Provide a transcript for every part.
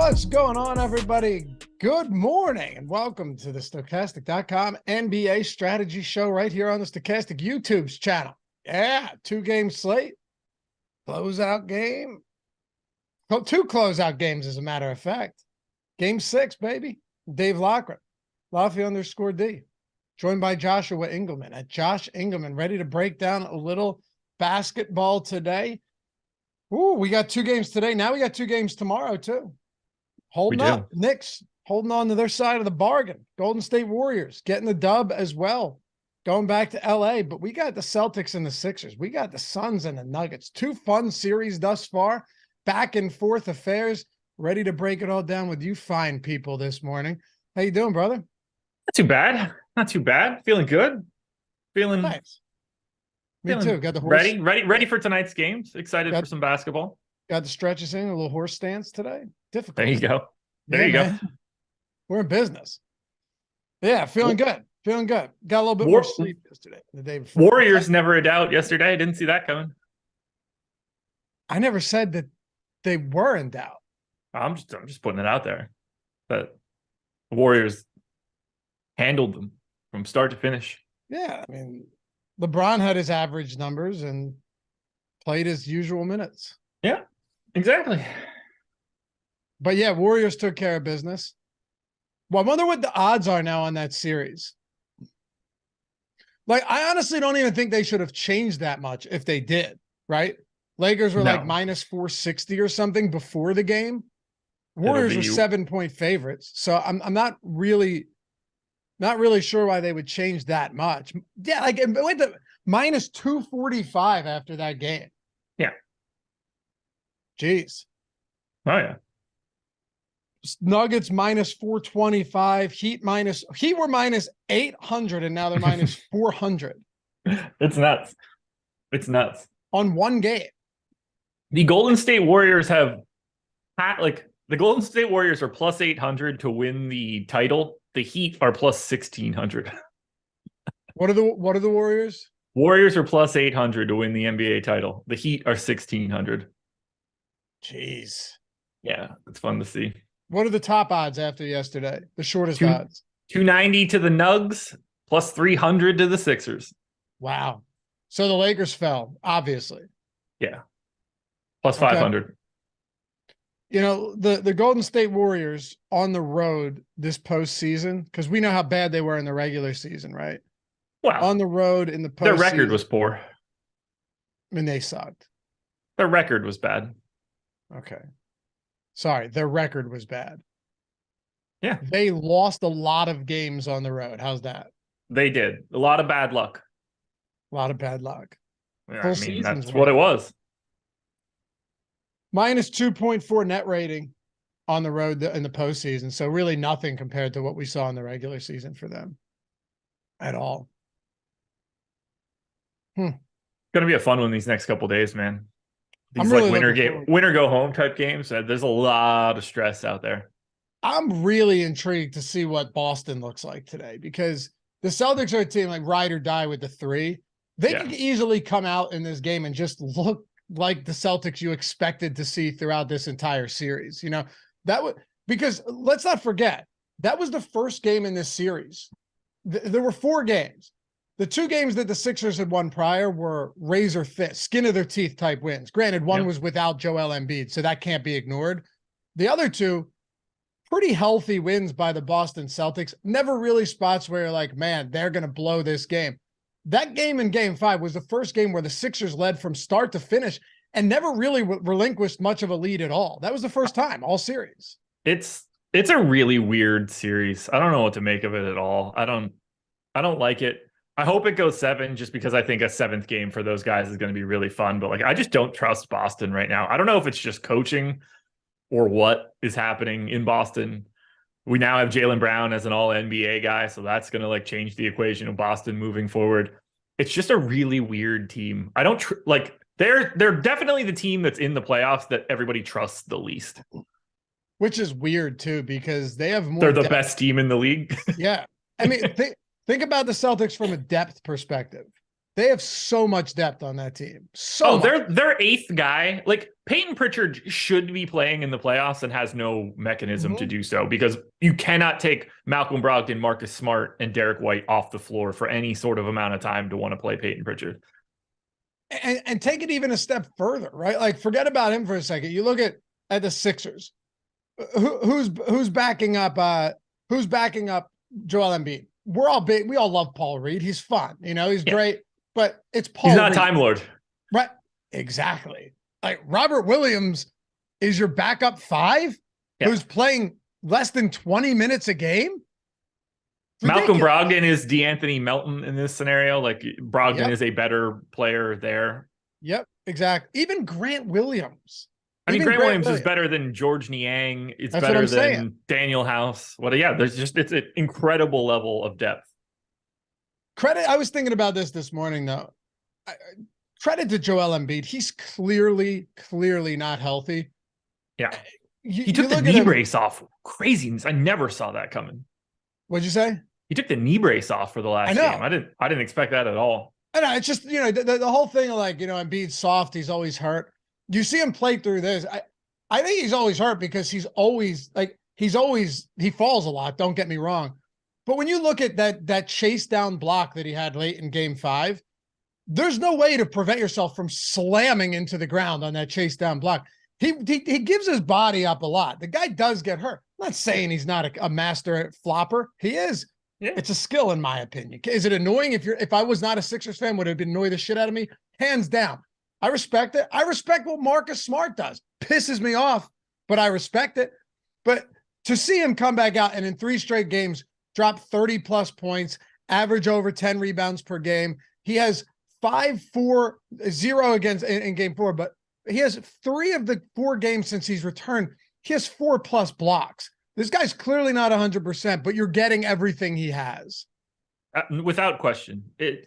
What's going on, everybody? Good morning and welcome to the Stokastic.com NBA strategy show right here on the Stokastic YouTube's channel. Yeah, 2-game slate, closeout game. Oh, 2 closeout games, as a matter of fact. Game 6, baby. Dave Loughran, Laffy_D, joined by Joshua Engleman at Josh Engleman, ready to break down a little basketball today. Ooh, we got 2 games today. Now we got 2 games tomorrow, too. Holding up. Knicks holding on to their side of the bargain. Golden State Warriors getting the dub as well. Going back to LA, but we got the Celtics and the Sixers. We got the Suns and the Nuggets. 2 fun series thus far. Back and forth affairs. Ready to break it all down with you fine people this morning. How you doing, brother? Not too bad. Not too bad. Feeling good. Feeling nice. Me too. Got the horse. Ready for tonight's games. Excited for some basketball. Got the stretches in, a little horse stance today. Difficult. There you go. There you go. We're in business. Yeah, feeling good. Feeling good. Got a little bit more sleep yesterday. The day before. Warriors never a doubt yesterday. I didn't see that coming. I never said that they were in doubt. I'm just putting it out there. But the Warriors handled them from start to finish. Yeah, I mean, LeBron had his average numbers and played his usual minutes. Yeah, exactly. But yeah, Warriors took care of business. Well, I wonder what the odds are now on that series. Like, I honestly don't even think they should have changed that much if they did, right? Lakers were like minus 460 or something before the game. Warriors were 7-point favorites. So I'm not really sure why they would change that much. Yeah, like it went to minus 245 after that game. Yeah. Jeez. Oh, yeah. Nuggets minus 425. Heat were minus 800, and now they're minus 400. It's nuts. It's nuts. On one game. The Golden State Warriors have the Golden State Warriors are plus 800 to win the title. The Heat are plus 1600. What are the Warriors? Warriors are plus 800 to win the NBA title. The Heat are 1600. Jeez. Yeah, it's fun to see. What are the top odds after yesterday? The shortest odds. 290 to the Nugs, plus 300 to the Sixers. Wow. So the Lakers fell, obviously. Yeah. Plus 500. You know, the Golden State Warriors on the road this postseason, because we know how bad they were in the regular season, right? Wow. On the road in the postseason. Their record was poor. I mean, they sucked. Their record was bad. Okay. Sorry, their record was bad. Yeah. They lost a lot of games on the road. How's that? They did. A lot of bad luck. A lot of bad luck. Yeah, I mean, that's what it was. Minus 2.4 net rating on the road in the postseason. So really nothing compared to what we saw in the regular season for them at all. It's going to be a fun one these next couple of days, man. These really winner go home type games. There's a lot of stress out there. I'm really intrigued to see what Boston looks like today, because the Celtics are a team like ride or die with the 3. They could easily come out in this game and just look like the Celtics you expected to see throughout this entire series. You know, because let's not forget, that was the first game in this series. There were 4 games. The 2 games that the Sixers had won prior were razor thin, skin of their teeth type wins. Granted, one was without Joel Embiid, so that can't be ignored. The other 2, pretty healthy wins by the Boston Celtics. Never really spots where you're like, man, they're going to blow this game. That game in Game 5 was the first game where the Sixers led from start to finish and never really relinquished much of a lead at all. That was the first time all series. It's a really weird series. I don't know what to make of it at all. I don't like it. I hope it goes 7 just because I think a 7th game for those guys is going to be really fun. But I just don't trust Boston right now. I don't know if it's just coaching or what is happening in Boston. We now have Jaylen Brown as an all NBA guy. So that's going to change the equation of Boston moving forward. It's just a really weird team. I don't they're definitely the team that's in the playoffs that everybody trusts the least. Which is weird too, because they have more. They're the best team in the league. Yeah. I mean, think about the Celtics from a depth perspective. They have so much depth on that team. So their eighth guy, like Peyton Pritchard should be playing in the playoffs and has no mechanism to do so, because you cannot take Malcolm Brogdon, Marcus Smart, and Derek White off the floor for any sort of amount of time to want to play Peyton Pritchard. And take it even a step further, right? Like, forget about him for a second. You look at the Sixers. Who's backing up Joel Embiid? We're all big. We all love Paul Reed. He's fun. He's great. But it's Paul. He's not Reed. a Time Lord. Right. Exactly. Like, Robert Williams is your backup 5 who's playing less than 20 minutes a game. Malcolm Brogdon is DeAnthony Melton in this scenario. Like, Brogdon is a better player there. Yep, exactly. Even Grant Williams. Grant Williams is better than George Niang. It's better than Daniel House. It's an incredible level of depth. I was thinking about this morning, though. Credit to Joel Embiid. He's clearly not healthy. Yeah. He took the knee brace off. Craziness. I never saw that coming. What'd you say? He took the knee brace off for the last game. I didn't expect that at all. I know. It's just, the whole thing of, like, Embiid's soft. He's always hurt. You see him play through this. I think he's always hurt because he falls a lot. Don't get me wrong. But when you look at that chase down block that he had late in game 5, there's no way to prevent yourself from slamming into the ground on that chase down block. He gives his body up a lot. The guy does get hurt. I'm not saying he's not a master at flopper. He is. Yeah. It's a skill, in my opinion. Is it annoying? If I was not a Sixers fan, would it annoy the shit out of me? Hands down. I respect it. I respect what Marcus Smart does. Pisses me off, but I respect it. But to see him come back out and in 3 straight games drop 30 plus points, average over 10 rebounds per game. He has 5-4-0 against in game 4, but he has 3 of the 4 games since he's returned. He has 4 plus blocks. This guy's clearly not 100%, but you're getting everything he has. Without question.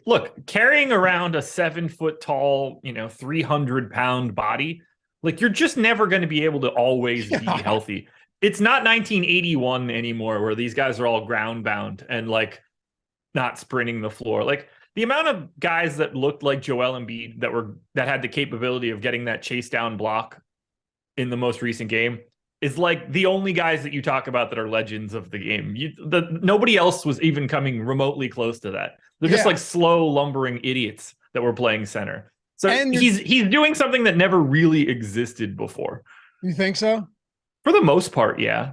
Look, carrying around a 7 foot tall, 300-pound body, like, you're just never going to be able to always be healthy. It's not 1981 anymore where these guys are all ground bound and, like, not sprinting the floor. Like, the amount of guys that looked like Joel Embiid that had the capability of getting that chase down block in the most recent game is, like, the only guys that you talk about that are legends of the game. Nobody else was even coming remotely close to that. They're just like slow lumbering idiots that were playing center. So he's doing something that never really existed before. You think so? For the most part, yeah.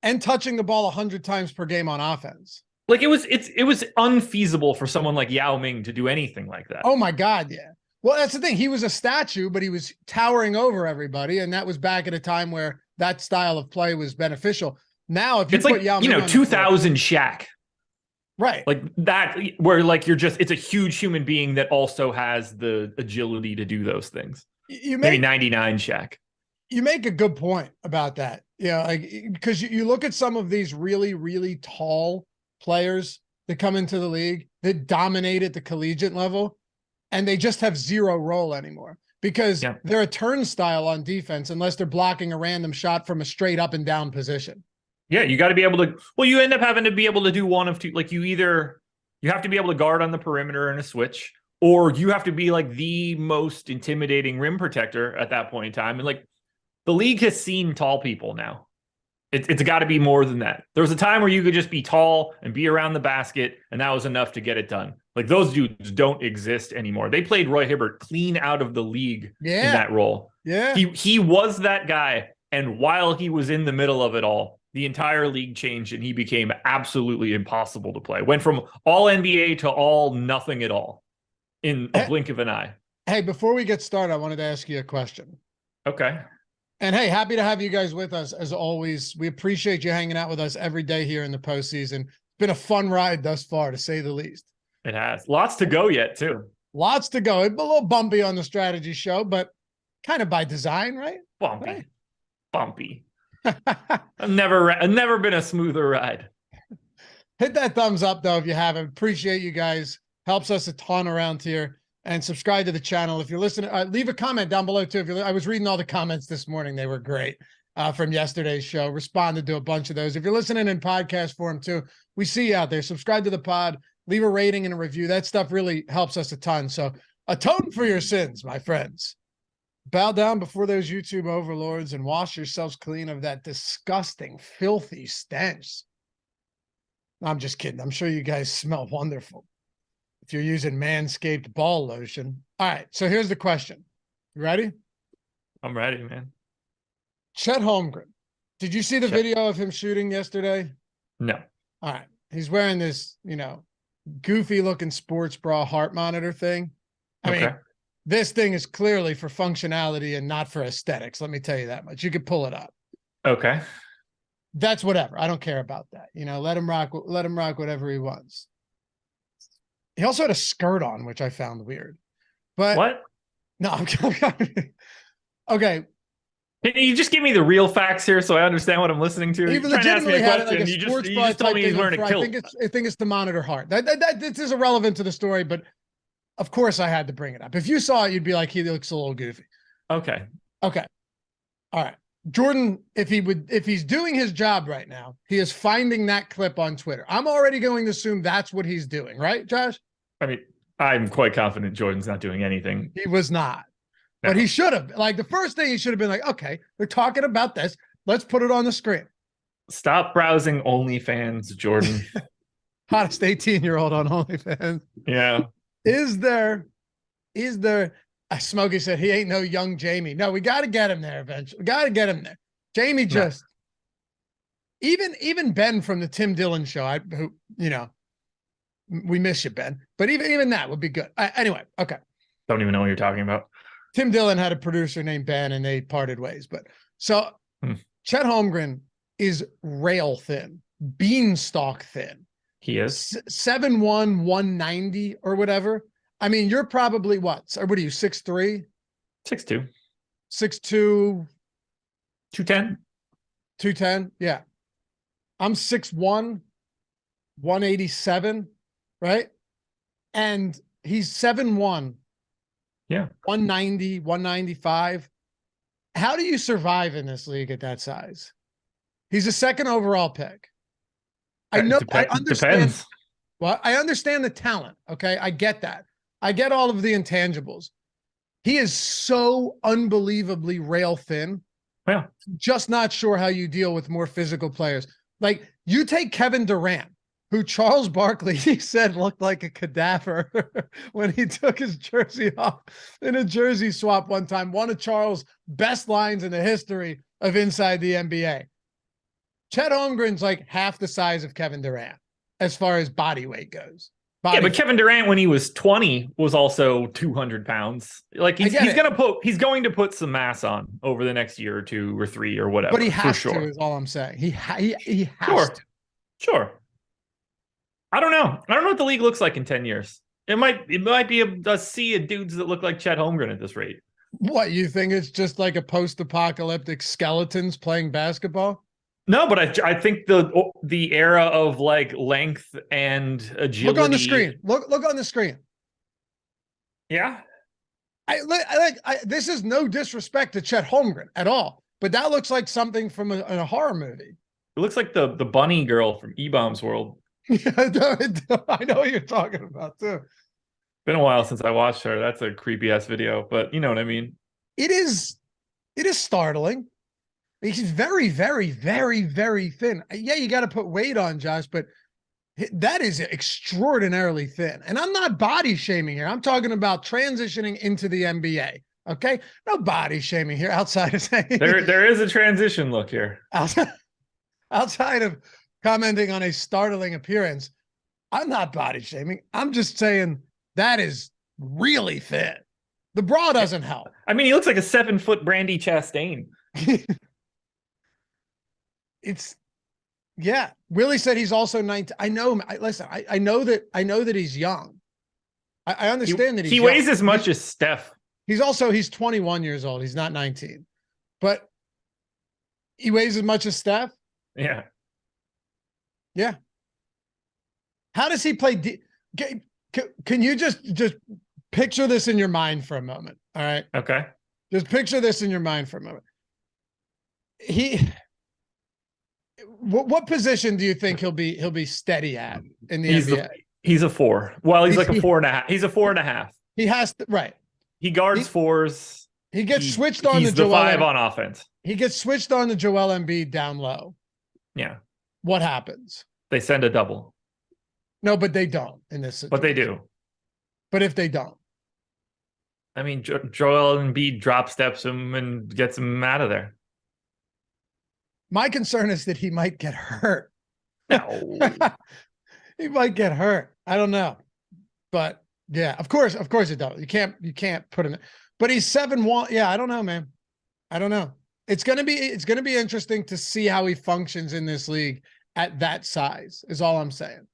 And touching the ball 100 times per game on offense. Like, it was unfeasible for someone like Yao Ming to do anything like that. Oh my God, yeah. Well, that's the thing. He was a statue, but he was towering over everybody, and that was back at a time where that style of play was beneficial. Now, if you put Yao Ming 2000 Shaq. Right. Like that, where, like, it's a huge human being that also has the agility to do those things. Maybe 99 Shaq. You make a good point about that. Yeah, like, because you look at some of these really, really tall players that come into the league that dominate at the collegiate level, and they just have zero role anymore because they're a turnstile on defense unless they're blocking a random shot from a straight up and down position. Yeah, you got to be able to. Well, you end up having to be able to do one of two. Like, you have to be able to guard on the perimeter in a switch, or you have to be, like, the most intimidating rim protector at that point in time. And, like, the league has seen tall people now. It's got to be more than that. There was a time where you could just be tall and be around the basket, and that was enough to get it done. Like, those dudes don't exist anymore. They played Roy Hibbert clean out of the league in that role. Yeah. He was that guy, and while he was in the middle of it all, the entire league changed, and he became absolutely impossible to play. Went from all NBA to all nothing at all in a blink of an eye. Hey, before we get started, I wanted to ask you a question. Okay. And hey, happy to have you guys with us as always. We appreciate you hanging out with us every day here in the postseason. It's been a fun ride thus far, to say the least. It has. Lots to go yet, too. Lots to go. It's a little bumpy on the strategy show, but kind of by design, right? Bumpy. Right. Bumpy. I've never been a smoother ride. Hit that thumbs up, though, if you haven't. Appreciate you guys. Helps us a ton around here. And subscribe to the channel. If you're listening, leave a comment down below, too. I was reading all the comments this morning. They were great from yesterday's show. Responded to a bunch of those. If you're listening in podcast form, too, we see you out there. Subscribe to the pod. leave a rating and a review. That stuff really helps us a ton. So atone for your sins, my friends. Bow down before those YouTube overlords and wash yourselves clean of that disgusting, filthy stench. I'm just kidding. I'm sure you guys smell wonderful if you're using Manscaped ball lotion. All right, so here's the question. You ready? I'm ready, man. Chet Holmgren. Did you see the video of him shooting yesterday? No. All right. He's wearing this, goofy looking sports bra heart monitor thing. I mean, this thing is clearly for functionality and not for aesthetics. Let me tell you that much. You could pull it up. Okay. That's whatever. I don't care about that. Let him rock whatever he wants. He also had a skirt on, which I found weird. But what? No, I'm okay. Can you just give me the real facts here so I understand what I'm listening to? He legitimately had like a sports bra just told me he's wearing a kilt. I think it's to monitor heart. This is irrelevant to the story, but of course I had to bring it up. If you saw it, you'd be like, he looks a little goofy. Okay. All right. Jordan, if he's doing his job right now, he is finding that clip on Twitter. I'm already going to assume that's what he's doing, right, Josh? I mean, I'm quite confident Jordan's not doing anything. He was not. No. But he should have. Like, the first thing he should have been like, okay, they're talking about this. Let's put it on the screen. Stop browsing OnlyFans, Jordan. Hottest 18-year-old on OnlyFans. Yeah. Is there Smokey said he ain't no young Jamie. No, we got to get him there eventually. We got to get him there. Jamie just even Ben from the Tim Dillon show, we miss you, Ben. But even that would be good. Anyway, okay. Don't even know what you're talking about. Tim Dillon had a producer named Ben, and they parted ways. But so Chet Holmgren is rail thin, beanstalk thin. He is 7'1", 190 or whatever. I mean, you're probably what? Or what are you, 6'3"? 6'2". 6'2". 210. 210. Yeah. I'm 6'1", 187, right? And he's 7'1". Yeah. 190, 195. How do you survive in this league at that size? He's a second overall pick. I understand. Depends. Well, I understand the talent. Okay. I get that. I get all of the intangibles. He is so unbelievably rail thin. Yeah. Just not sure how you deal with more physical players. Like, you take Kevin Durant, who Charles Barkley, he said looked like a cadaver when he took his jersey off in a jersey swap one time. One of Charles' best lines in the history of Inside the NBA. Chet Holmgren's like half the size of Kevin Durant as far as body weight goes. But Kevin Durant, when he was 20, was also 200 pounds. Like he's going to put some mass on over the next year or 2 or 3 or whatever. But he has to, is all I'm saying. He has to. Sure. I don't know. I don't know what the league looks like in 10 years. It might be a sea of dudes that look like Chet Holmgren at this rate. What, you think it's just like a post-apocalyptic skeletons playing basketball? No, but I think the era of like length and agility. Look on the screen. Look on the screen. Yeah. This is no disrespect to Chet Holmgren at all, but that looks like something from a horror movie. It looks like the bunny girl from E-Bomb's World. I know what you're talking about too. Been a while since I watched her. That's a creepy ass video, but you know what I mean. It is startling. He's very, very, very, very thin. Yeah, you got to put weight on, Josh, but that is extraordinarily thin. And I'm not body shaming here. I'm talking about transitioning into the NBA. Okay, no body shaming here. Outside of saying there is a transition look here. Outside of commenting on a startling appearance, I'm not body shaming. I'm just saying that is really thin. The bra doesn't help. I mean, he looks like a 7-foot Brandy Chastain. Yeah. Willie said he's also 19. I know him. I know that he's young. I understand that he weighs as much as Steph. He's 21 years old. He's not 19, but he weighs as much as Steph. Yeah. Yeah. How does he play? Can you just picture this in your mind for a moment? All right. Okay. Just picture this in your mind for a moment. What position do you think he'll be steady at in the NBA? He's a 4. Well, he's like a 4.5. He's a 4.5. He has to, right. He guards 4s. He gets switched on He's the the 5 on offense. He gets switched on to Joel Embiid down low. Yeah. What happens? They send a double. No, but they don't in this situation. But they do. But if they don't? I mean, Joel Embiid drop steps him and gets him out of there. My concern is that he might get hurt. No. He might get hurt. I don't know. But yeah, of course it does. You can't put him. But he's 7-1. Yeah, I don't know, man. I don't know. It's gonna be interesting to see how he functions in this league at that size, is all I'm saying.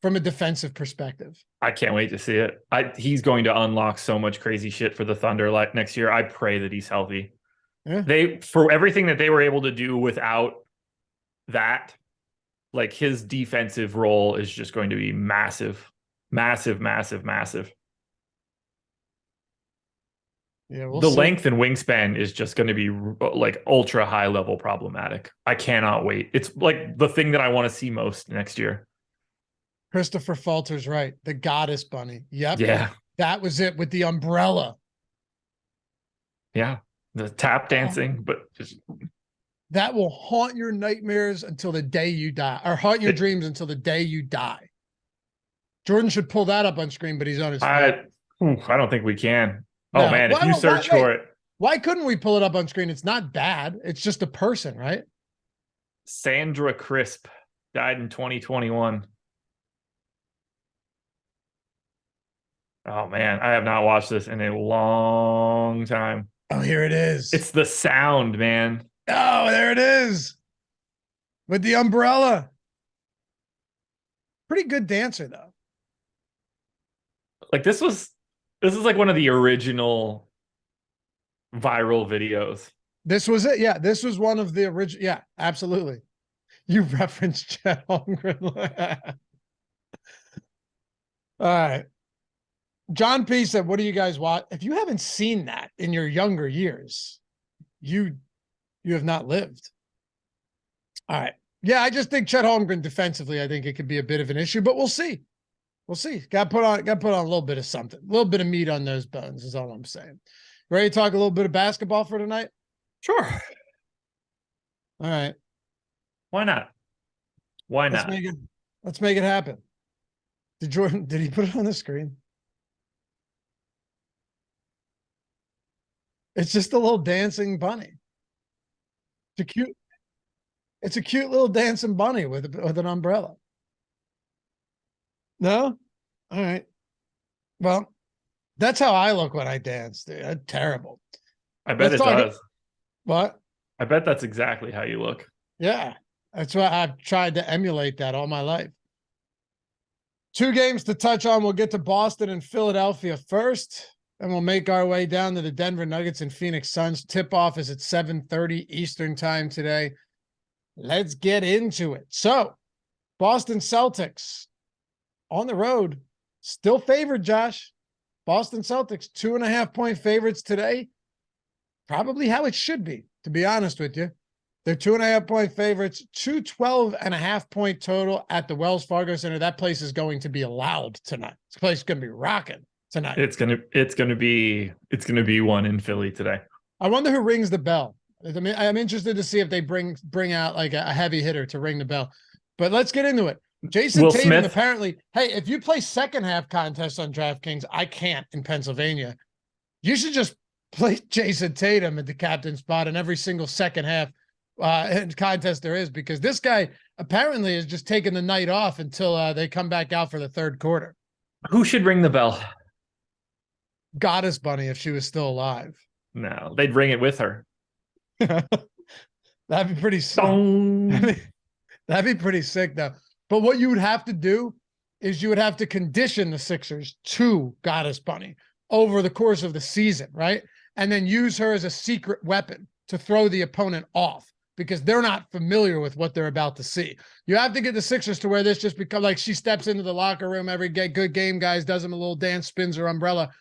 From a defensive perspective. I can't wait to see it. He's going to unlock so much crazy shit for the Thunder like next year. I pray that he's healthy. Yeah. For everything that they were able to do without that, like his defensive role is just going to be massive. Massive, massive, massive. Yeah, the length and wingspan is just going to be like ultra high level problematic. I cannot wait. It's like the thing that I want to see most next year. Christopher Falter's right. The goddess bunny. Yep. Yeah. That was it with the umbrella. Yeah. The tap dancing, but just that will haunt your nightmares until the day you die, or haunt your dreams until the day you die. Jordan should pull that up on screen, but he's on his phone. I don't think we can. Oh, man, if you search for it. Why couldn't we pull it up on screen? It's not bad. It's just a person, right? Sandra Crisp died in 2021. Oh, man, I have not watched this in a long time. Oh, here it is. It's the sound, man. Oh, there it is. With the umbrella. Pretty good dancer, though. Like, this is like one of the original viral videos. This was it. Yeah, this was one of the original. Yeah, absolutely. You referenced Chet Holmgren. All right. John P said, what do you guys watch? If you haven't seen that in your younger years, you have not lived. All right. Yeah, I just think Chet Holmgren defensively, I think it could be a bit of an issue, but we'll see. We'll see. Got to put on a little bit of something. A little bit of meat on those bones is all I'm saying. Ready to talk a little bit of basketball for tonight? Sure. All right. Why not? Why not? Let's make it happen. Did he put it on the screen? It's just a little dancing bunny. It's a cute little dancing bunny with an umbrella. No? All right. Well, that's how I look when I dance, dude. That's terrible. I bet it does. What? I bet that's exactly how you look. Yeah. That's why I've tried to emulate that all my life. 2 games to touch on. We'll get to Boston and Philadelphia first. And we'll make our way down to the Denver Nuggets and Phoenix Suns. Tip-off is at 7:30 Eastern time today. Let's get into it. So, Boston Celtics on the road, still favored, Josh. Boston Celtics, 2.5-point favorites today. Probably how it should be, to be honest with you. They're 2.5-point favorites, 212.5-point total at the Wells Fargo Center. That place is going to be loud tonight. This place is going to be rocking tonight. It's gonna be one in Philly today. I wonder who rings the bell. I mean, I'm interested to see if they bring out like a heavy hitter to ring the bell. But let's get into it. Jason Tatum Smith. Apparently, hey, if you play second half contests on DraftKings, I can't in Pennsylvania. You should just play Jason Tatum at the captain spot in every single second half contest there is, because this guy apparently is just taking the night off until they come back out for the third quarter. Who should ring the bell? Goddess Bunny, if she was still alive. No, they'd ring it with her. That'd be pretty sick. That'd be pretty sick, though. But what you would have to do is you would have to condition the Sixers to Goddess Bunny over the course of the season, right? And then use her as a secret weapon to throw the opponent off, because they're not familiar with what they're about to see. You have to get the Sixers to where this just becomes like she steps into the locker room every good game, guys, does them a little dance, spins her umbrella,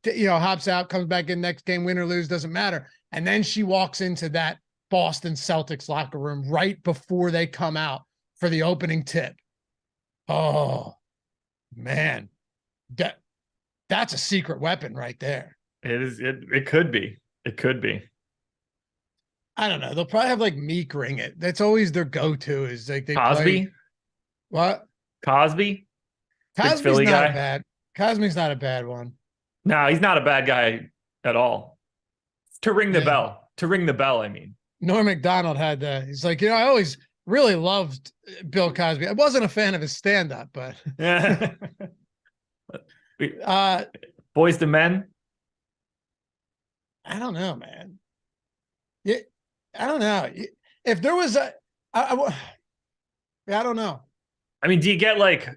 hops out, comes back in next game, win or lose, doesn't matter. And then she walks into that Boston Celtics locker room right before they come out for the opening tip. Oh, Man, that's a secret weapon right there. It is. It could be. It could be. I don't know. They'll probably have like Meek ring it. That's always their go-to. Is like they Cosby. play what? Cosby. Big Cosby's Philly not guy. bad. Cosby's not a bad one. No, he's not a bad guy at all. To ring the Yeah. bell. To ring the bell, I mean. Norm Macdonald had that. He's like, I always really loved Bill Cosby. I wasn't a fan of his stand-up, but Yeah. Boys to Men. I don't know, man. Yeah, I don't know. If there was I don't know. I mean, do you get like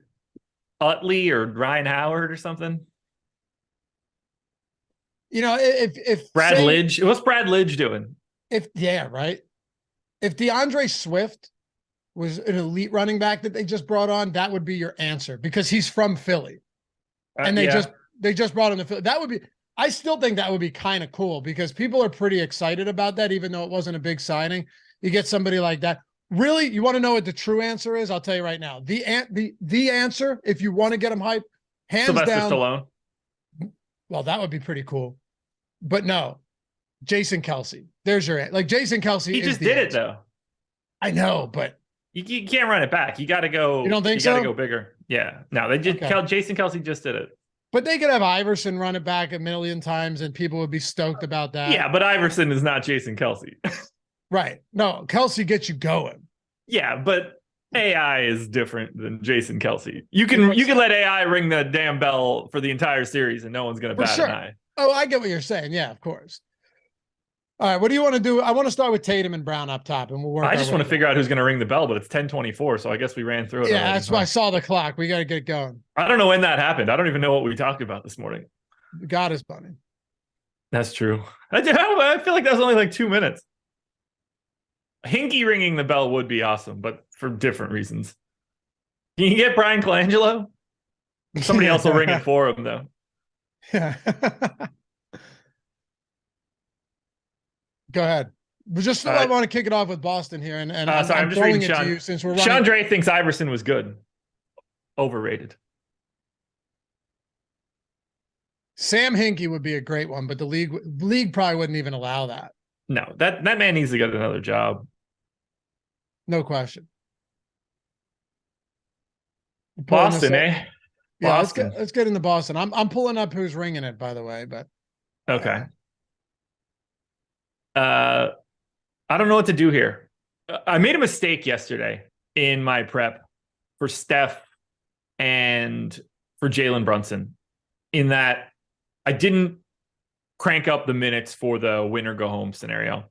Utley or Ryan Howard or something? If Brad Lidge. What's Brad Lidge doing? Right. If DeAndre Swift was an elite running back that they just brought on, that would be your answer because he's from Philly. And they just brought him to Philly. That would be, I still think that would be kind of cool because people are pretty excited about that, even though it wasn't a big signing. You get somebody like that. Really, you want to know what the true answer is? I'll tell you right now. The answer, if you want to get him hyped, hands Sylvester down. Stallone. Well, that would be pretty cool. But no, Jason Kelce. There's your like Jason Kelce. He just did it though. I know, but you can't run it back. You got to go. You don't think so? You got to so? go bigger. Yeah. No, they just Jason Kelce just did it. But they could have Iverson run it back a million times, and people would be stoked about that. Yeah, but Iverson is not Jason Kelce. Right. No, Kelce gets you going. Yeah, but AI is different than Jason Kelce. You can let AI ring the damn bell for the entire series, and no one's going to bat an eye. Oh, I get what you're saying. Yeah, of course. All right, what do you want to do? I want to start with Tatum and Brown up top, and we'll work. I just want to figure out who's going to ring the bell, but it's 10:24, so I guess we ran through it. Yeah, that's why I saw the clock. We got to get going. I don't know when that happened. I don't even know what we talked about this morning. God is funny. That's true. I feel like that was only like 2 minutes. Hinkie ringing the bell would be awesome, but for different reasons. Can you get Brian Colangelo? Somebody else will ring it for him, though. Yeah. Go ahead. But just I want to kick it off with Boston here, and sorry, I'm throwing it to you since we're running. Chandra thinks Iverson was good. Overrated. Sam Hinkie would be a great one, but the league probably wouldn't even allow that. No, that man needs to get another job. No question. Boston, eh? Yeah, Boston. let's get into Boston. I'm pulling up who's ringing it, by the way, but okay. I don't know what to do here. I made a mistake yesterday in my prep for Steph and for Jalen Brunson in that I didn't crank up the minutes for the win or go home scenario.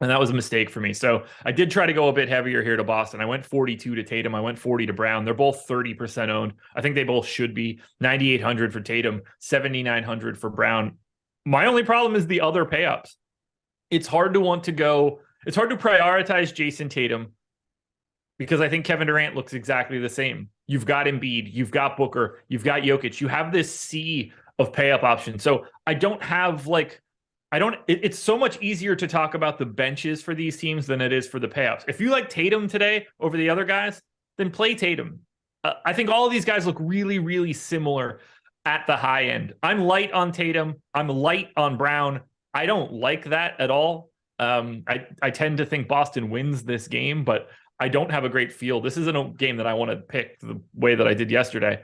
And that was a mistake for me. So I did try to go a bit heavier here to Boston. I went 42 to Tatum. I went 40 to Brown. They're both 30% owned. I think they both should be. 9,800 for Tatum, 7,900 for Brown. My only problem is the other payups. It's hard to prioritize Jason Tatum because I think Kevin Durant looks exactly the same. You've got Embiid, you've got Booker, you've got Jokic. You have this sea of pay-up options. So I don't have it's so much easier to talk about the benches for these teams than it is for the pay-ups. If you like Tatum today over the other guys, then play Tatum. I think all of these guys look really, really similar at the high end. I'm light on Tatum. I'm light on Brown. I don't like that at all. I tend to think Boston wins this game, but I don't have a great feel. This isn't a game that I want to pick the way that I did yesterday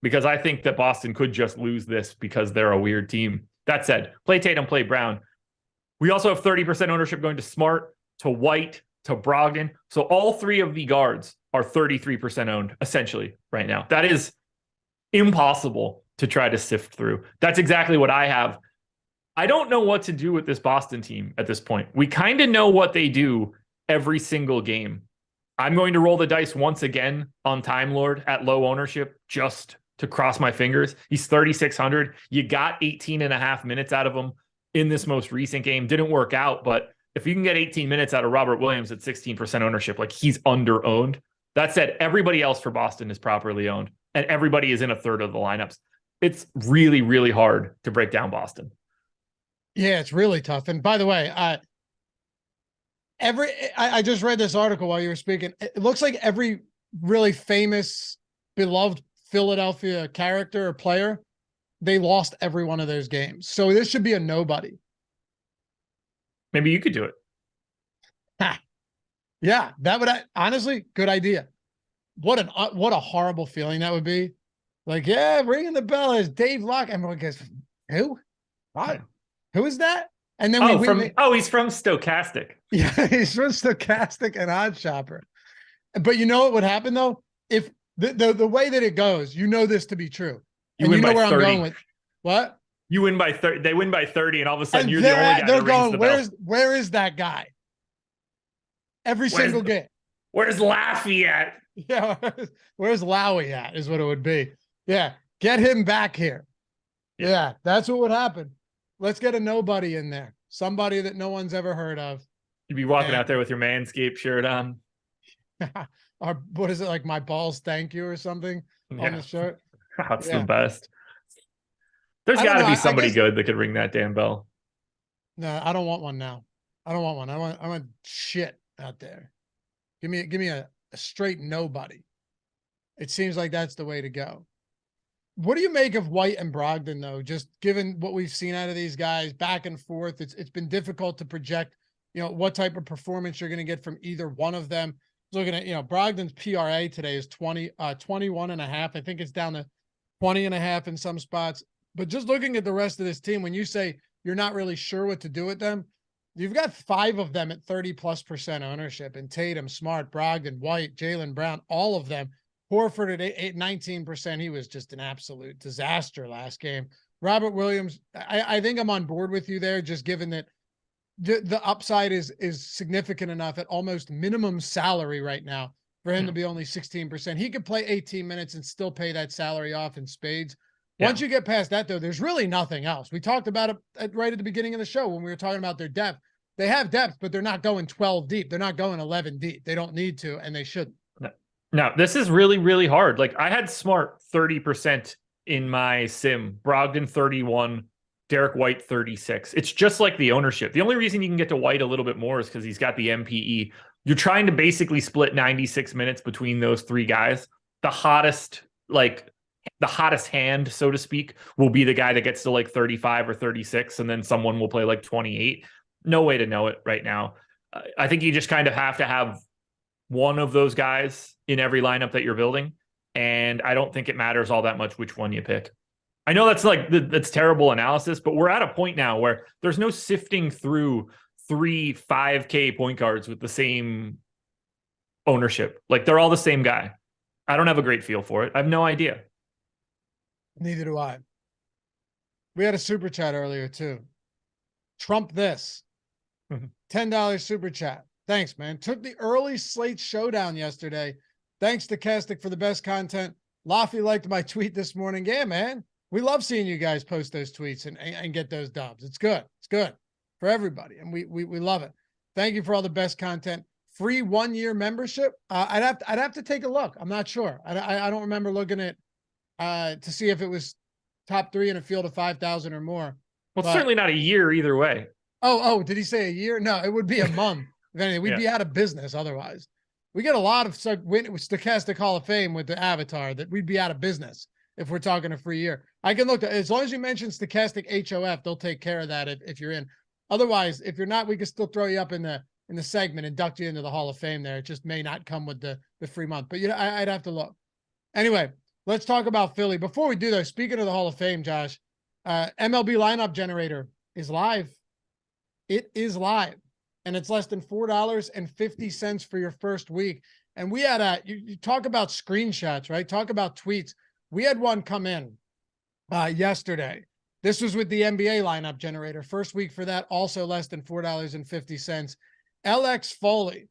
because I think that Boston could just lose this because they're a weird team. That said, play Tatum, play Brown. We also have 30% ownership going to Smart, to White, to Brogdon. So all three of the guards are 33% owned essentially right now. That is impossible to try to sift through. That's exactly what I have. I don't know what to do with this Boston team at this point. We kind of know what they do every single game. I'm going to roll the dice once again on Time Lord at low ownership just to cross my fingers. He's 3,600. You got 18 and a half minutes out of him in this most recent game. Didn't work out, but if you can get 18 minutes out of Robert Williams at 16% ownership, like he's under owned. That said, everybody else for Boston is properly owned and everybody is in a third of the lineups. It's really, really hard to break down Boston. Yeah, it's really tough. And by the way, I just read this article while you were speaking. It looks like every really famous, beloved Philadelphia character or player, they lost every one of those games. So this should be a nobody. Maybe you could do it. Yeah, that would honestly, good idea. What a horrible feeling that would be. Like, yeah, ringing the bell is Dave Locke. Everyone goes, who? What? Yeah. Who is that? And then he's from Stokastic. Yeah, he's from Stokastic and Odd Shopper. But you know what would happen though? If the way that it goes, you know this to be true. You know where 30. I'm going with what? You win by 30. They win by 30, and all of a sudden you're the only guy that rings the bell. Where is that guy? Every single game. Where's Laffy at? Yeah, where's Lowy at is what it would be. Yeah, get him back here. Yeah, that's what would happen. Let's get a nobody in there. Somebody that no one's ever heard of. You'd be walking out there with your Manscaped shirt on. Or what is it, like my balls thank you or something on the shirt? That's the best. There's got to be somebody good that could ring that damn bell. No, I don't want one now. I don't want one. I want shit out there. Give me a straight nobody. It seems like that's the way to go. What do you make of White and Brogdon though? Just given what we've seen out of these guys back and forth, it's been difficult to project, what type of performance you're going to get from either one of them. Looking at, Brogdon's PRA today is 21.5. I think it's down to 20.5 in some spots. But just looking at the rest of this team, when you say you're not really sure what to do with them, you've got 5 of them at 30+% ownership, and Tatum, Smart, Brogdon, White, Jaylen Brown, all of them. Horford at 19%. He was just an absolute disaster last game. Robert Williams, I think I'm on board with you there, just given that the upside is significant enough at almost minimum salary right now for him to be only 16%. He could play 18 minutes and still pay that salary off in spades. Once you get past that, though, there's really nothing else. We talked about it right at the beginning of the show when we were talking about their depth. They have depth, but they're not going 12 deep. They're not going 11 deep. They don't need to, and they shouldn't. No, this is really, really hard. Like, I had Smart 30% in my sim, Brogdon 31, Derek White 36. It's just like the ownership. The only reason you can get to White a little bit more is because he's got the MPE. You're trying to basically split 96 minutes between those 3 guys. The hottest hand, so to speak, will be the guy that gets to like 35 or 36, and then someone will play like 28. No way to know it right now. I think you just kind of have to have one of those guys in every lineup that you're building, and I don't think it matters all that much which one you pick. I know that's terrible analysis, but we're at a point now where there's no sifting through 3 5K point guards with the same ownership. Like, they're all the same guy. I don't have a great feel for it. I have no idea. Neither do I. We had a super chat earlier too. Trump this. $10 super chat. Thanks, man. Took the early slate showdown yesterday. Thanks to Castic for the best content. Laffy liked my tweet this morning. Yeah, man. We love seeing you guys post those tweets and get those dubs. It's good. It's good for everybody. And we love it. Thank you for all the best content. Free 1-year membership. I'd have to take a look. I'm not sure. I don't remember looking at to see if it was top 3 in a field of 5,000 or more. Well, it's certainly not a year either way. Oh, did he say a year? No, it would be a month. If anything, we'd be out of business otherwise. We get a lot of Stokastic Hall of Fame with the avatar that we'd be out of business if we're talking a free year. I can look at, as long as you mention Stokastic HOF, they'll take care of that if you're in. Otherwise, if you're not, we can still throw you up in the segment, induct you into the Hall of Fame there. It just may not come with the free month. But I'd have to look. Anyway, let's talk about Philly. Before we do though, speaking of the Hall of Fame, Josh, MLB lineup generator is live. It is live. And it's less than $4.50 for your first week. And we had you talk about screenshots, right? Talk about tweets. We had one come in yesterday. This was with the NBA lineup generator. First week for that, also less than $4.50. LX Foley,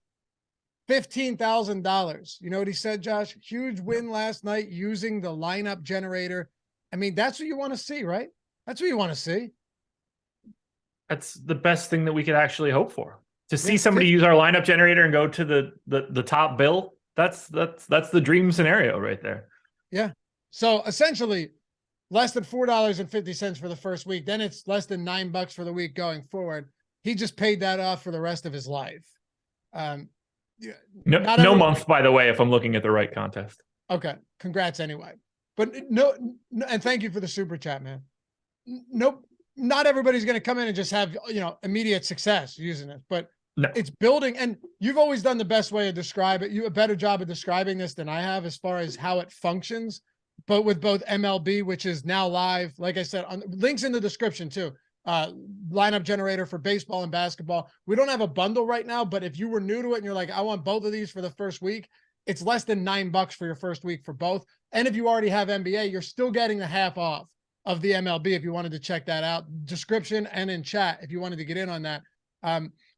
$15,000. You know what he said, Josh? Huge win last night using the lineup generator. I mean, that's what you want to see, right? That's what you want to see. That's the best thing that we could actually hope for. To see somebody use our lineup generator and go to the top bill, that's the dream scenario right there. Yeah. So essentially, less than $4.50 for the first week. Then it's less than $9 for the week going forward. He just paid that off for the rest of his life. No month, by the way, if I'm looking at the right contest. Okay. Congrats anyway. But and thank you for the super chat, man. Nope. Not everybody's going to come in and just have, immediate success using it, but No. it's building. And you've always done the best way to describe it. You a better job of describing this than I have as far as how it functions, but with both MLB, which is now live, like I said, on links in the description too, lineup generator for baseball and basketball. We don't have a bundle right now, but if you were new to it and you're like, I want both of these for the first week, it's less than $9 for your first week for both. And if you already have NBA, you're still getting the half off of the MLB if you wanted to check that out. Description and in chat if you wanted to get in on that.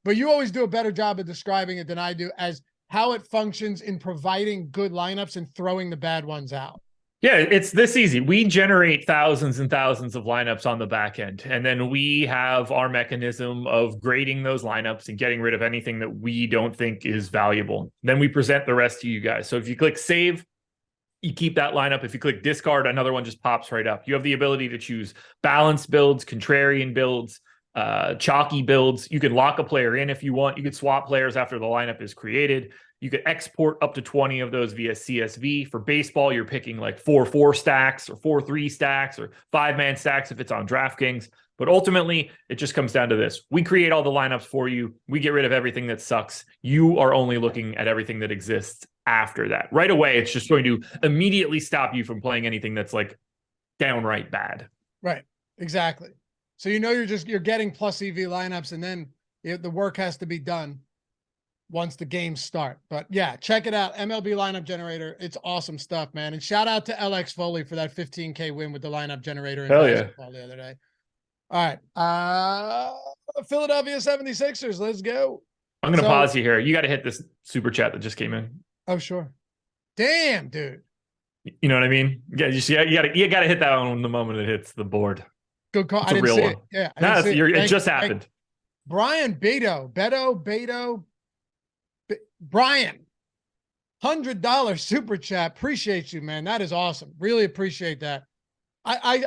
But you always do a better job of describing it than I do as how it functions in providing good lineups and throwing the bad ones out. Yeah, it's this easy. We generate thousands and thousands of lineups on the back end, and then we have our mechanism of grading those lineups and getting rid of anything that we don't think is valuable. Then we present the rest to you guys. So if you click save, you keep that lineup. If you click discard, another one just pops right up. You have the ability to choose balanced builds, contrarian builds, chalky builds. You can lock a player in if you want. You could swap players after the lineup is created. You could export up to 20 of those via CSV. For baseball, you're picking like 4-4 stacks or 4-3 stacks or 5-man stacks if it's on DraftKings. But ultimately, it just comes down to this. We create all the lineups for you. We get rid of everything that sucks. You are only looking at everything that exists after that. Right away, it's just going to immediately stop you from playing anything that's like downright bad. Right. Exactly. So you're getting plus EV lineups, and then the work has to be done once the games start. But yeah, check it out. MLB lineup generator. It's awesome stuff, man. And shout out to LX Foley for that 15K win with the lineup generator in basketball the other day. All right. Philadelphia 76ers. Let's go. I'm going to pause you here. You got to hit this super chat that just came in. Oh, sure. Damn, dude. You know what I mean? Yeah, you got to hit that one the moment it hits the board. Good call. It's a real one. Yeah. It just happened. Brian Beto. Brian, $100 super chat. Appreciate you, man. That is awesome. Really appreciate that. I'm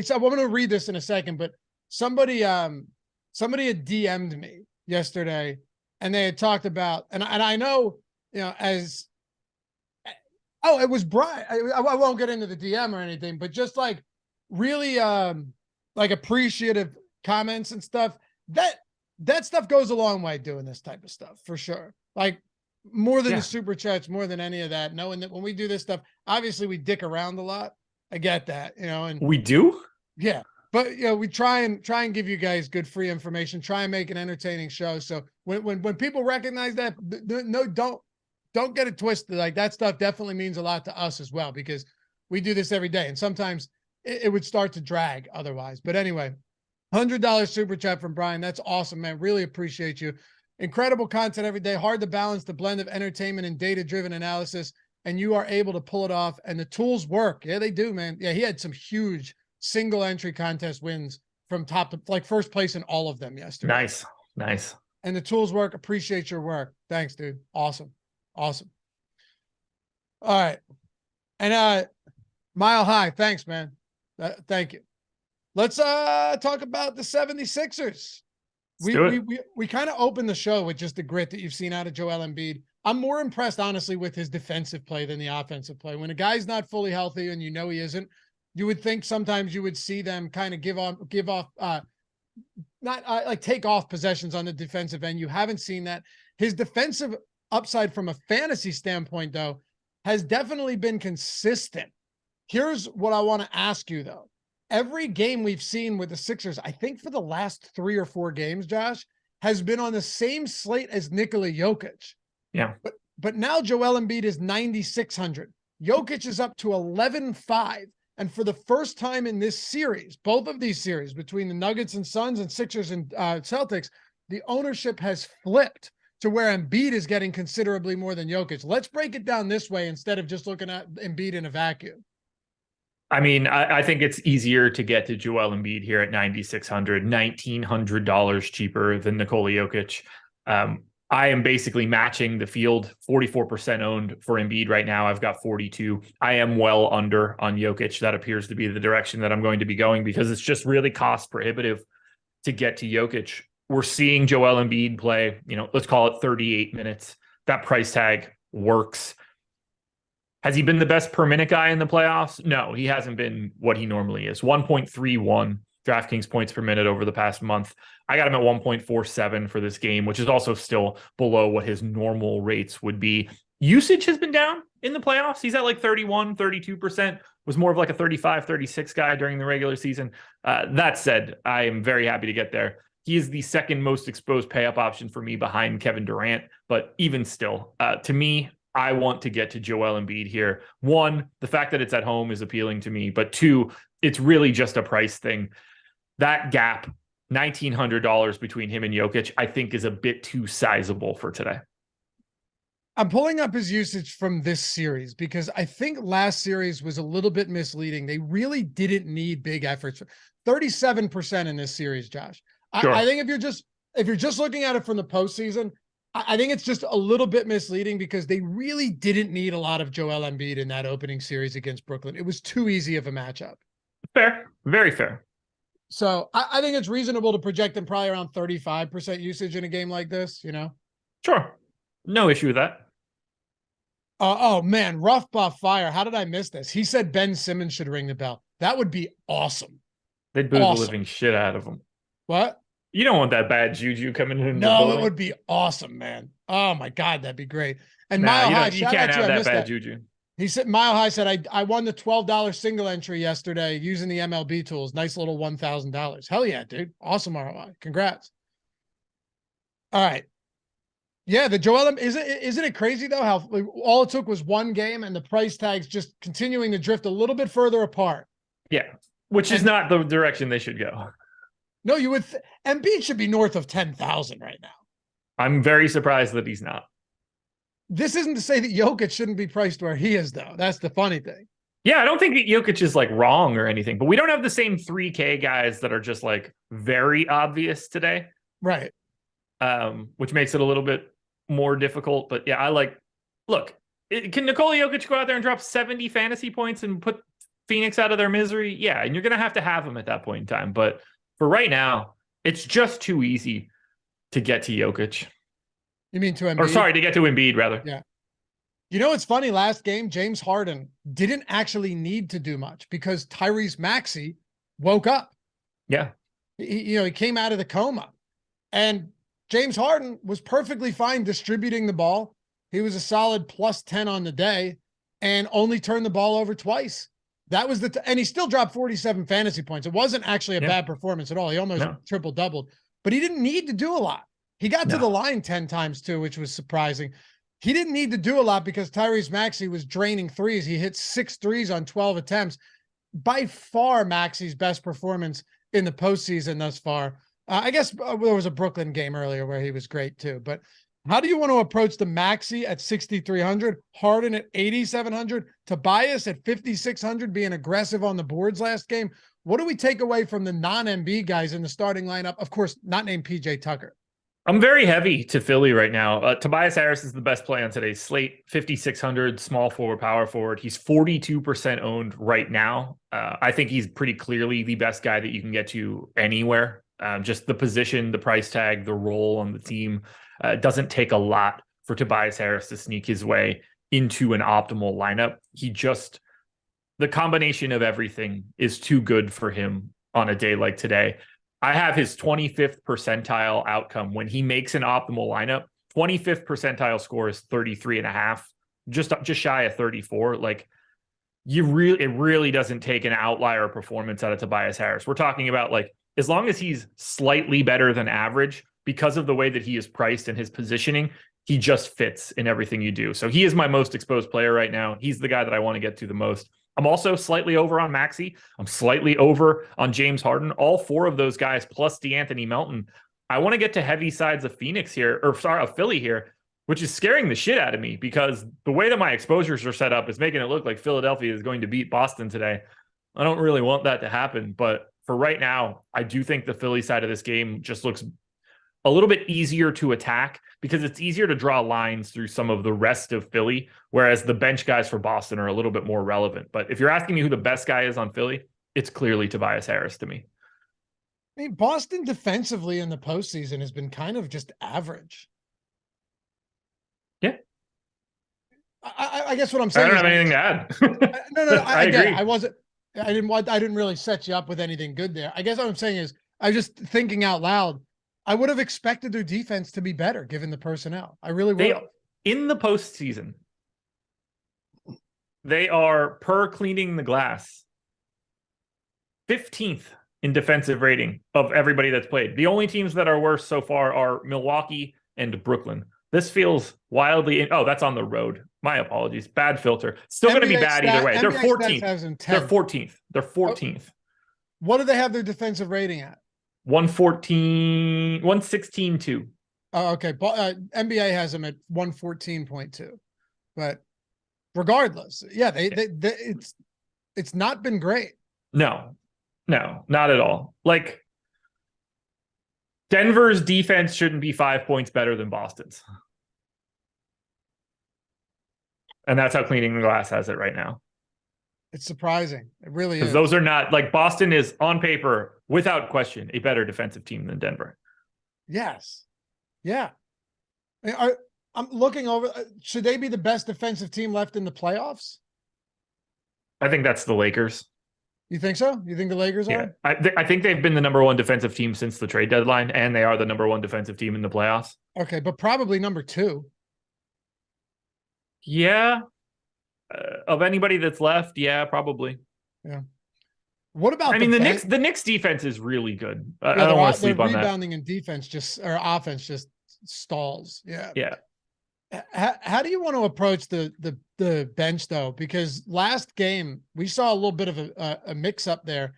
going to read this in a second, but somebody had DM'd me yesterday, and they had talked about, and I know, it was Brian. I won't get into the DM or anything, but just like really, like appreciative comments and stuff. That stuff goes a long way doing this type of stuff for sure. Like more than the super chats, more than any of that. Knowing that when we do this stuff, obviously we dick around a lot. I get that, and we do. Yeah. But we try and give you guys good free information, try and make an entertaining show. So when people recognize that, no, don't get it twisted. Like that stuff definitely means a lot to us as well, because we do this every day. And sometimes it would start to drag otherwise. But anyway, $100 super chat from Brian. That's awesome, man. Really appreciate you. Incredible content every day. Hard to balance the blend of entertainment and data-driven analysis. And you are able to pull it off. And the tools work. Yeah, they do, man. Yeah, he had some huge single entry contest wins from top to like first place in all of them yesterday. Nice. And the tools work. Appreciate your work. Thanks, dude. Awesome. All right. And Mile High. Thanks, man. Thank you. Let's talk about the 76ers. We kind of opened the show with just the grit that you've seen out of Joel Embiid. I'm more impressed, honestly, with his defensive play than the offensive play. When a guy's not fully healthy and he isn't, you would think sometimes you would see them kind of take off possessions on the defensive end. You haven't seen that. His defensive upside from a fantasy standpoint, though, has definitely been consistent. Here's what I want to ask you, though. Every game we've seen with the Sixers, I think for the last 3 or 4 games, Josh, has been on the same slate as Nikola Jokic. Yeah. But now Joel Embiid is 9,600. Jokic is up to 11.5. And for the first time in this series, both of these series between the Nuggets and Suns and Sixers and Celtics, the ownership has flipped to where Embiid is getting considerably more than Jokic. Let's break it down this way instead of just looking at Embiid in a vacuum. I mean, I think it's easier to get to Joel Embiid here at 9,600, $1,900 cheaper than Nikola Jokic. I am basically matching the field, 44% owned for Embiid right now. I've got 42. I am well under on Jokic. That appears to be the direction that I'm going to be going because it's just really cost prohibitive to get to Jokic. We're seeing Joel Embiid play, let's call it 38 minutes. That price tag works. Has he been the best per minute guy in the playoffs? No, he hasn't been what he normally is. 1.31 DraftKings points per minute over the past month. I got him at 1.47 for this game, which is also still below what his normal rates would be. Usage has been down in the playoffs. He's at like 31, 32%, was more of like a 35, 36 guy during the regular season. That said, I am very happy to get there. He is the second most exposed pay up option for me behind Kevin Durant. But even still, to me, I want to get to Joel Embiid here. One, the fact that it's at home is appealing to me. But two, it's really just a price thing. That gap, $1,900 between him and Jokic, I think is a bit too sizable for today. I'm pulling up his usage from this series because I think last series was a little bit misleading. They really didn't need big efforts. 37% in this series, Josh. Sure. I think if you're just looking at it from the postseason, I think it's just a little bit misleading because they really didn't need a lot of Joel Embiid in that opening series against Brooklyn. It was too easy of a matchup. Fair. Very fair. So I think it's reasonable to project them probably around 35% usage in a game like this, Sure. No issue with that. Oh man, Rough Buff Fire. How did I miss this? He said Ben Simmons should ring the bell. That would be awesome. They'd boo the living shit out of him. What? You don't want that bad juju coming in. No, it would be awesome, man. Oh my God, that'd be great. And Mile High, you can't have that bad juju. He said, Mile High said, I won the $12 single entry yesterday using the MLB tools. Nice little $1,000. Hell yeah, dude. Awesome ROI. Congrats. All right. Yeah, the Joel, isn't it crazy though how all it took was one game and the price tags just continuing to drift a little bit further apart? Yeah, which is not the direction they should go. No, you would. Embiid should be north of 10,000 right now. I'm very surprised that he's not. This isn't to say that Jokic shouldn't be priced where he is, though. That's the funny thing. Yeah, I don't think that Jokic is like wrong or anything, but we don't have the same 3K guys that are just like very obvious today. Right. Which makes it a little bit more difficult. But yeah, can Nikola Jokic go out there and drop 70 fantasy points and put Phoenix out of their misery? Yeah, and you're going to have him at that point in time. But for right now, it's just too easy to get to Jokic. You mean to Embiid? Or sorry, to get to Embiid, rather. Yeah. It's funny, last game, James Harden didn't actually need to do much because Tyrese Maxey woke up. Yeah. He came out of the coma. And James Harden was perfectly fine distributing the ball. He was a solid plus 10 on the day and only turned the ball over twice. That was and he still dropped 47 fantasy points. It wasn't actually a bad performance at all. He almost triple doubled, but he didn't need to do a lot. He got to the line 10 times too, which was surprising. He didn't need to do a lot because Tyrese Maxey was draining threes. He hit 6 threes on 12 attempts. By far, Maxey's best performance in the postseason thus far. I guess there was a Brooklyn game earlier where he was great too. But how do you want to approach the Maxey at 6,300, Harden at 8,700, Tobias at 5,600 being aggressive on the boards last game? What do we take away from the non-MB guys in the starting lineup? Of course, not named PJ Tucker. I'm very heavy to Philly right now. Tobias Harris is the best play on today's slate. 5,600, small forward, power forward. He's 42% owned right now. I think he's pretty clearly the best guy that you can get to anywhere. Just the position, the price tag, the role on the team. It doesn't take a lot for Tobias Harris to sneak his way into an optimal lineup. The combination of everything is too good for him on a day like today. I have his 25th percentile outcome when he makes an optimal lineup. 25th percentile score is 33.5, just shy of 34. Like it really doesn't take an outlier performance out of Tobias Harris. We're talking about like, as long as he's slightly better than average because of the way that he is priced and his positioning, he just fits in everything you do. So he is my most exposed player right now. He's the guy that I want to get to the most. I'm also slightly over on Maxey. I'm slightly over on James Harden. All 4 of those guys plus DeAnthony Melton. I want to get to heavy sides of Philly here, which is scaring the shit out of me because the way that my exposures are set up is making it look like Philadelphia is going to beat Boston today. I don't really want that to happen, but for right now, I do think the Philly side of this game just looks a little bit easier to attack because it's easier to draw lines through some of the rest of Philly, whereas the bench guys for Boston are a little bit more relevant. But if you're asking me who the best guy is on Philly, it's clearly Tobias Harris to me. I mean, Boston defensively in the postseason has been kind of just average. Yeah. I guess what I'm I saying don't is have anything to add. no. I Again, agree. I didn't really set you up with anything good there. I guess what I'm saying is I just thinking out loud. I would have expected their defense to be better given the personnel. I really would. In the postseason, they are per cleaning the glass 15th in defensive rating of everybody that's played. The only teams that are worse so far are Milwaukee and Brooklyn. This feels wildly. Oh, that's on the road. My apologies. Bad filter. Still going to be bad either way. They're 14th. They're 14th. They're 14th. What do they have their defensive rating at? 114, 116.2. Oh, okay. NBA has them at 114.2. But regardless, yeah, they it's not been great. No, not at all. Like, Denver's defense shouldn't be 5 points better than Boston's. And that's how cleaning the glass has it right now. It's surprising. It really is. Those are not, like, Boston is on paper, without question, a better defensive team than Denver. Yes. Yeah. I'm looking over. Should they be the best defensive team left in the playoffs? I think that's the Lakers. You think so? You think the Lakers are? I think they've been the number one defensive team since the trade deadline, and they are the number one defensive team in the playoffs. Okay, but probably number two. Yeah. Of anybody that's left, yeah, probably. Yeah. What about? I mean, the Knicks defense is really good. I don't want to sleep on that. Rebounding and defense or offense just stalls. Yeah. Yeah. How do you want to approach the bench though? Because last game we saw a little bit of a mix up there.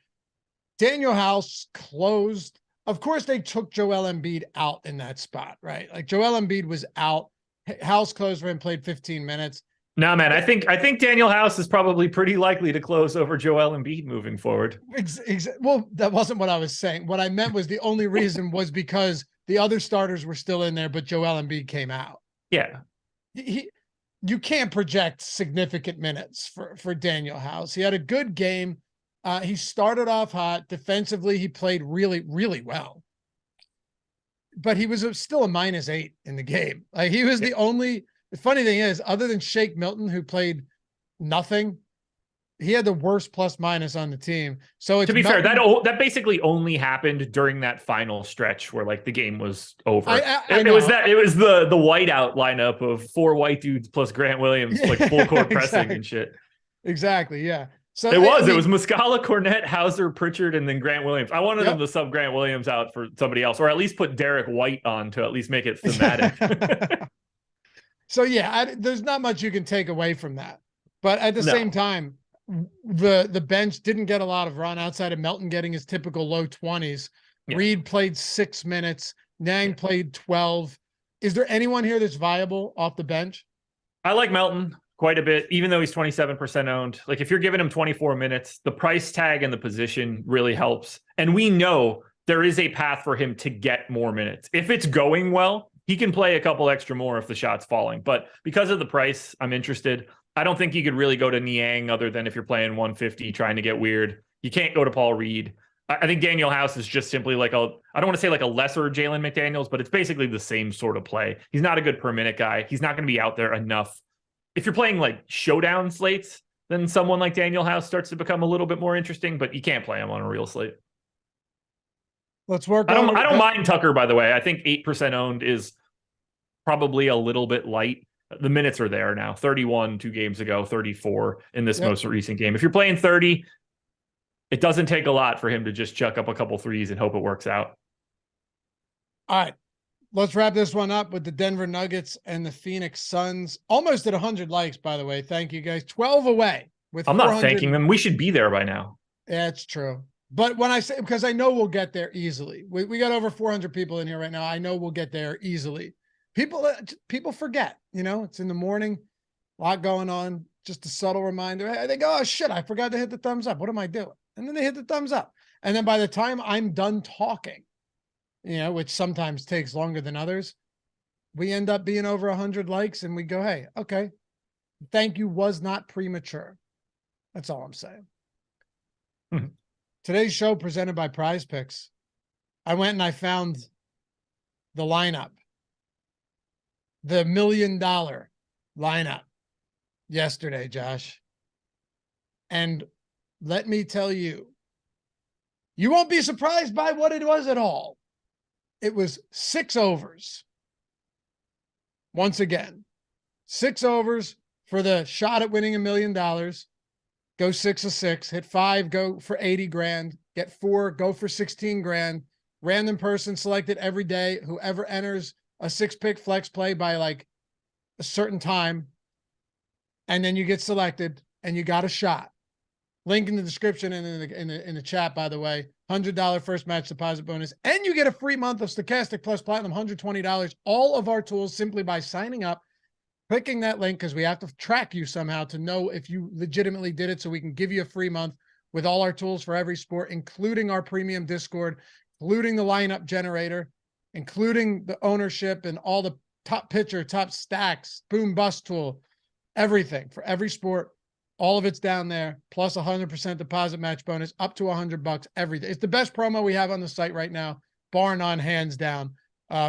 Daniel House closed. Of course, they took Joel Embiid out in that spot, right? Like Joel Embiid was out. House closed for him, played 15 minutes. No, man, I think Daniel House is probably pretty likely to close over Joel Embiid moving forward. Well, that wasn't what I was saying. What I meant was the only reason was because the other starters were still in there, but Joel Embiid came out. Yeah. You can't project significant minutes for Daniel House. He had a good game. He started off hot. Defensively, he played really, really well. But he was still a -8 in the game. Like he was the only. The funny thing is, other than Shake Milton, who played nothing, he had the worst plus-minus on the team. So to be fair, that basically only happened during that final stretch where like the game was over. It was the whiteout lineup of 4 white dudes plus Grant Williams, like full court pressing and shit. Exactly. Yeah. So it was Muscala, Cornette, Hauser, Pritchard, and then Grant Williams. I wanted them to sub Grant Williams out for somebody else, or at least put Derek White on to at least make it thematic. So yeah, there's not much you can take away from that. But at the same time, the bench didn't get a lot of run outside of Melton getting his typical low 20s. Yeah. Reed played 6 minutes. Niang played 12. Is there anyone here that's viable off the bench? I like Melton quite a bit, even though he's 27% owned. Like if you're giving him 24 minutes, the price tag and the position really helps. And we know there is a path for him to get more minutes. If it's going well, he can play a couple extra more if the shot's falling. But because of the price, I'm interested. I don't think you could really go to Niang other than if you're playing 150 trying to get weird. You can't go to Paul Reed. I think Daniel House is just simply like I don't want to say like a lesser Jalen McDaniels, but it's basically the same sort of play. He's not a good per minute guy. He's not going to be out there enough. If you're playing like showdown slates, then someone like Daniel House starts to become a little bit more interesting, but you can't play him on a real slate. Let's work. I don't mind Tucker, by the way. I think 8% owned is probably a little bit light. The minutes are there now. 31 2 games ago, 34 in this most recent game. If you're playing 30, it doesn't take a lot for him to just chuck up a couple threes and hope it works out. All right. Let's wrap this one up with the Denver Nuggets and the Phoenix Suns. Almost at 100 likes, by the way. Thank you, guys. 12 away. I'm not thanking them. We should be there by now. Yeah, it's true. But when I say, because I know we'll get there easily. We got over 400 people in here right now. I know we'll get there easily. People forget, it's in the morning, a lot going on, just a subtle reminder. They go, oh shit, I forgot to hit the thumbs up. What am I doing? And then they hit the thumbs up. And then by the time I'm done talking, which sometimes takes longer than others, we end up being over 100 likes and we go, hey, okay, thank you was not premature. That's all I'm saying. Today's show presented by Prize Picks. I went and I found the lineup. The $1 million lineup yesterday, Josh. And let me tell you, you won't be surprised by what it was at all. It was 6 overs. Once again, 6 overs for the shot at winning $1 million. Go 6 of 6, hit 5, go for 80 grand, get 4, go for 16 grand. Random person selected every day. Whoever enters a 6-pick flex play by like a certain time, and then you get selected and you got a shot. Link in the description and in the chat, by the way. $100 first match deposit bonus, and you get a free month of Stokastic Plus Platinum, $120. All of our tools simply by signing up, clicking that link, because we have to track you somehow to know if you legitimately did it, so we can give you a free month with all our tools for every sport, including our premium Discord, including the lineup generator, including the ownership and all the top pitcher, top stacks, boom bust tool, everything for every sport. All of it's down there, plus 100% deposit match bonus, up to $100, everything. It's the best promo we have on the site right now, bar none, hands down,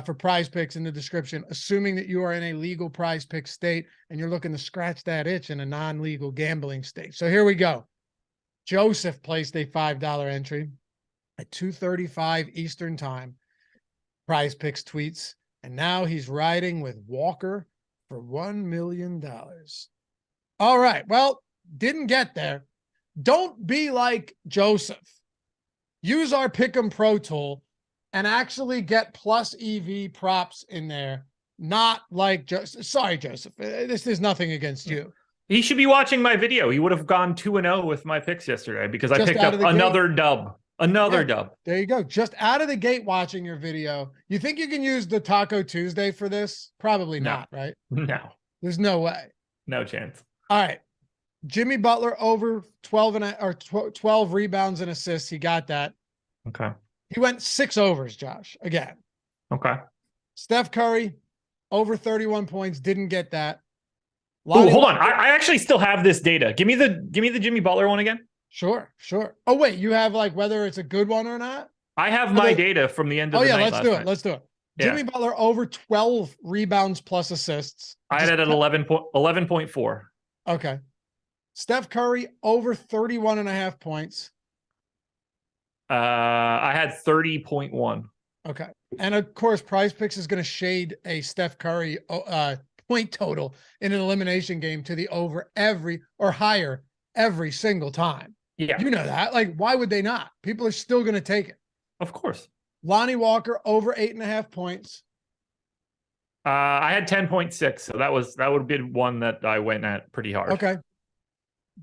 for Prize Picks in the description, assuming that you are in a legal Prize Pick state and you're looking to scratch that itch in a non-legal gambling state. So here we go. Joseph placed a $5 entry at 2:35 Eastern time. Prize Picks tweets, and now he's riding with Walker for $1 million. All right, well, didn't get there. Don't be like Joseph. Use our Pick'em Pro tool and actually get plus EV props in there. Not like Joseph. Sorry, Joseph. This is nothing against you. He should be watching my video. He would have gone 2-0 with my picks yesterday because I picked up another dub. Another dub. There you go. Just out of the gate watching your video. You think you can use the Taco Tuesday for this? Probably not, right? No. There's no way. No chance. All right. Jimmy Butler over 12 rebounds and assists. He got that. Okay. He went 6 overs, Josh, again. Okay. Steph Curry over 31 points. Didn't get that. Oh, hold on. I actually still have this data. Give me the Jimmy Butler one again. Sure. Oh, wait, you have like whether it's a good one or not? I have my data from the end of the night. Let's do it. Yeah. Jimmy Butler over 12 rebounds plus assists. I had it at 11.4. Okay. Steph Curry over 31.5 points. I had 30.1. Okay. And of course, Prize Picks is going to shade a Steph Curry point total in an elimination game to the over higher every single time. Yeah. You know that. Like, why would they not? People are still going to take it. Of course. Lonnie Walker over 8.5 points. I had 10.6. So that would have been one that I went at pretty hard. Okay.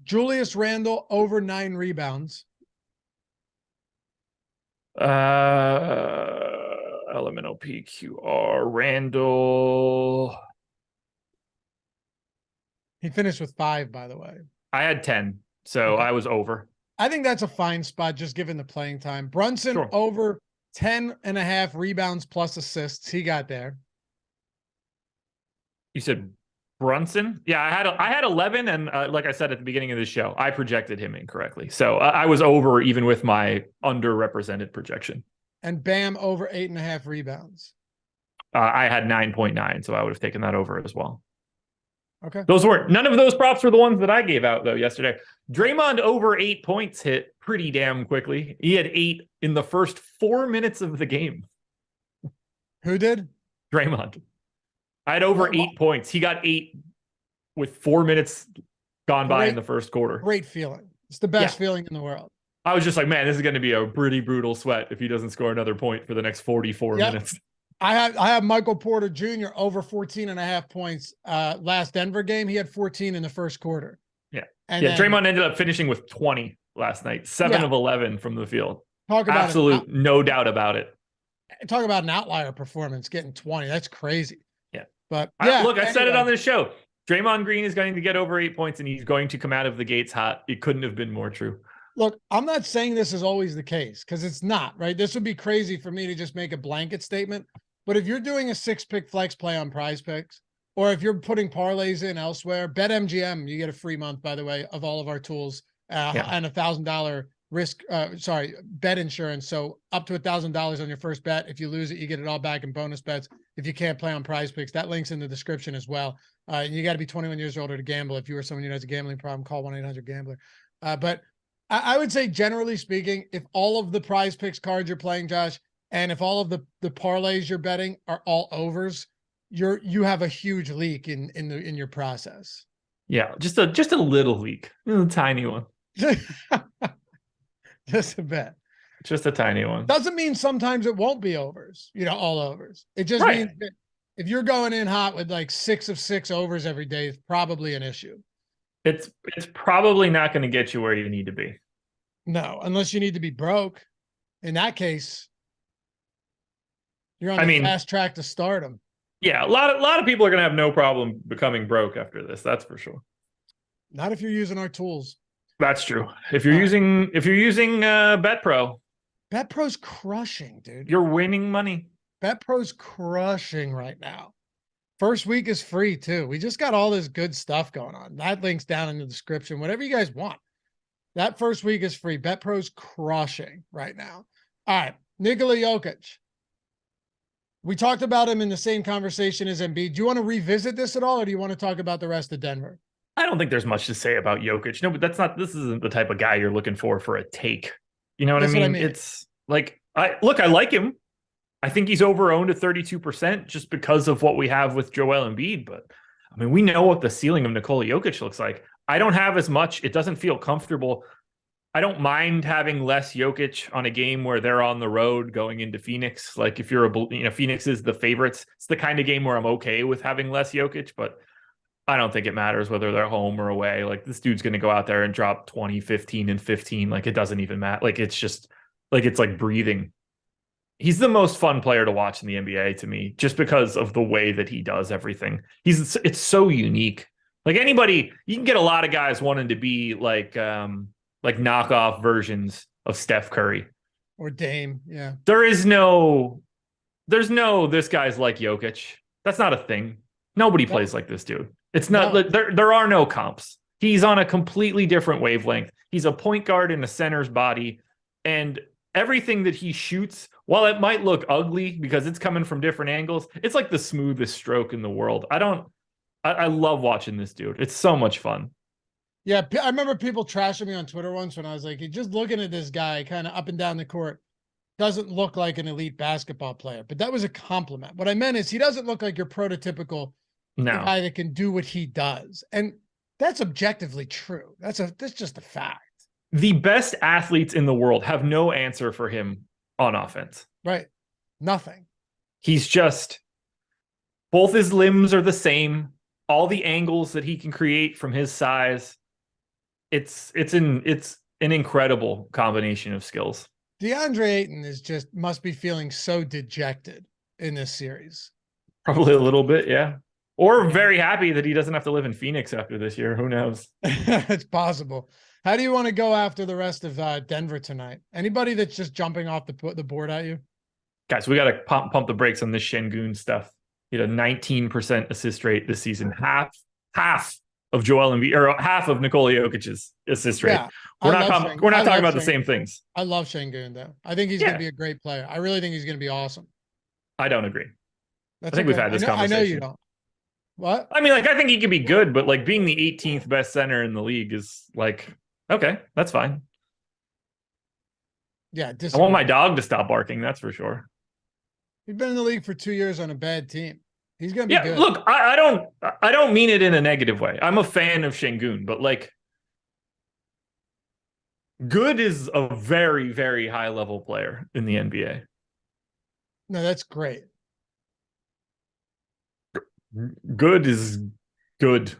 Julius Randle over 9 rebounds. Elemental PQR Randle. He finished with 5, by the way. I had 10, so okay. I was over. I think that's a fine spot, just given the playing time. Brunson over 10.5 rebounds plus assists. He got there. You said Brunson? Yeah, I had 11, and like I said at the beginning of the show, I projected him incorrectly. So I was over even with my underrepresented projection. And Bam over 8.5 rebounds. I had 9.9, so I would have taken that over as well. Okay. None of those props were the ones that I gave out though yesterday. Draymond over 8 points hit pretty damn quickly. He had 8 in the first 4 minutes of the game. Who did? Draymond. I had over 8 points. He got 8 with 4 minutes gone by in the first quarter. Great feeling. It's the best feeling in the world. I was just like, man, this is going to be a pretty brutal sweat if he doesn't score another point for the next 44 minutes. I have Michael Porter Jr. over 14.5 points. Last Denver game, he had 14 in the first quarter. Yeah. And Draymond ended up finishing with 20 last night, 7 of 11 from the field. No doubt about it. Talk about an outlier performance, getting 20. That's crazy. Yeah. But I said it on this show. Draymond Green is going to get over 8 points and he's going to come out of the gates hot. It couldn't have been more true. Look, I'm not saying this is always the case because it's not, right? This would be crazy for me to just make a blanket statement. But if you're doing a 6-pick flex play on Prize Picks, or if you're putting parlays in elsewhere, BetMGM, you get a free month, by the way, of all of our tools and $1,000 bet insurance. So up to $1,000 on your first bet. If you lose it, you get it all back in bonus bets. If you can't play on Prize Picks, that link's in the description as well. You got to be 21 years or older to gamble. If you or someone who has a gambling problem, call 1-800-GAMBLER. But I would say, generally speaking, if all of the Prize Picks cards you're playing, Josh, and if all of the parlays you're betting are all overs, you have a huge leak in your process. Yeah, just a little leak, a tiny one. Just a bit. Just a tiny one. Doesn't mean sometimes it won't be overs, all overs. It just means that if you're going in hot with like 6 of 6 overs every day, it's probably an issue. It's probably not going to get you where you need to be. No, unless you need to be broke. In that case, you're on the fast track to stardom. Yeah, a lot of people are going to have no problem becoming broke after this. That's for sure. Not if you're using our tools. That's true. If you're using BetPro. BetPro's crushing, dude. You're winning money. BetPro's crushing right now. First week is free too. We just got all this good stuff going on. That link's down in the description. Whatever you guys want. That first week is free. BetPro's crushing right now. All right, Nikola Jokic. We talked about him in the same conversation as Embiid. Do you want to revisit this at all, or do you want to talk about the rest of Denver? I don't think there's much to say about Jokic. No, but this isn't the type of guy you're looking for a take. You know what I mean? It's like, I like him. I think he's over-owned at 32% just because of what we have with Joel Embiid. But I mean, we know what the ceiling of Nikola Jokic looks like. I don't have as much. It doesn't feel comfortable. I don't mind having less Jokic on a game where they're on the road going into Phoenix. Like if Phoenix is the favorites, it's the kind of game where I'm okay with having less Jokic, but I don't think it matters whether they're home or away. Like this dude's going to go out there and drop 20, 15, and 15. Like it doesn't even matter. Like it's just like, it's like breathing. He's the most fun player to watch in the NBA to me, just because of the way that he does everything. It's so unique. Like anybody, you can get a lot of guys wanting to be like knockoff versions of Steph Curry or Dame. Yeah. There's no, this guy's like Jokic. That's not a thing. Nobody plays like this dude. It's not, there are no comps. He's on a completely different wavelength. He's a point guard in a center's body, and everything that he shoots, while it might look ugly because it's coming from different angles, it's like the smoothest stroke in the world. I love watching this dude. It's so much fun. Yeah, I remember people trashing me on Twitter once when I was like, just looking at this guy kind of up and down the court doesn't look like an elite basketball player. But that was a compliment. What I meant is he doesn't look like your prototypical guy that can do what he does. And that's objectively true. That's just a fact. The best athletes in the world have no answer for him on offense. Right. Nothing. He's just, both his limbs are the same. All the angles that he can create from his size. It's an incredible combination of skills. DeAndre Ayton must be feeling so dejected in this series. Probably a little bit, yeah. Or very happy that he doesn't have to live in Phoenix after this year. Who knows? It's possible. How do you want to go after the rest of Denver tonight? Anybody that's just jumping off the board at you? Guys, we got to pump the brakes on this Şengün stuff. He had a 19% assist rate this season. Half of Joel Embiid, or half of Nikola Jokic's assist rate. Yeah, we're not talking about the same things. I love Şengün though. I think he's going to be a great player. I really think he's going to be awesome. I don't agree. I think we've had this conversation. I know you don't. What? I mean, like, I think he could be good, but like being the 18th best center in the league is like, okay, that's fine. Yeah. I want my dog to stop barking. That's for sure. He's been in the league for 2 years on a bad team. He's going to be good. Look, I don't mean it in a negative way. I'm a fan of Şengün, but like, good is a very, very high level player in the NBA. No, that's great. Good is good.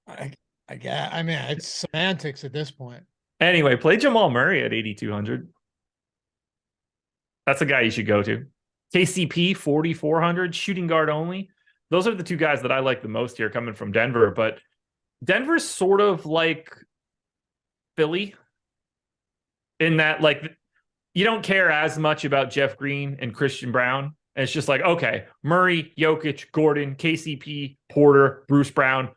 I guess. I mean, it's semantics at this point. Anyway, play Jamal Murray at 8,200. That's a guy you should go to. KCP 4,400, shooting guard only. Those are the two guys that I like the most here coming from Denver. But Denver's sort of like Philly in that, like, you don't care as much about Jeff Green and Christian Brown. And it's just like, okay, Murray, Jokic, Gordon, KCP, Porter, Bruce Brown,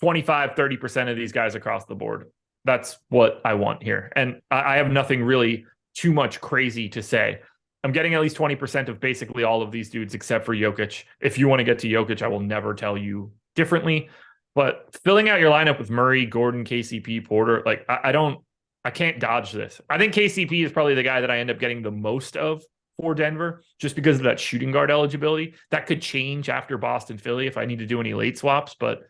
25, 30% of these guys across the board. That's what I want here. And I have nothing really too much crazy to say. I'm getting at least 20% of basically all of these dudes except for Jokic. If you want to get to Jokic, I will never tell you differently. But filling out your lineup with Murray, Gordon, KCP, Porter, like I can't dodge this. I think KCP is probably the guy that I end up getting the most of for Denver, just because of that shooting guard eligibility. That could change after Boston, Philly if I need to do any late swaps, but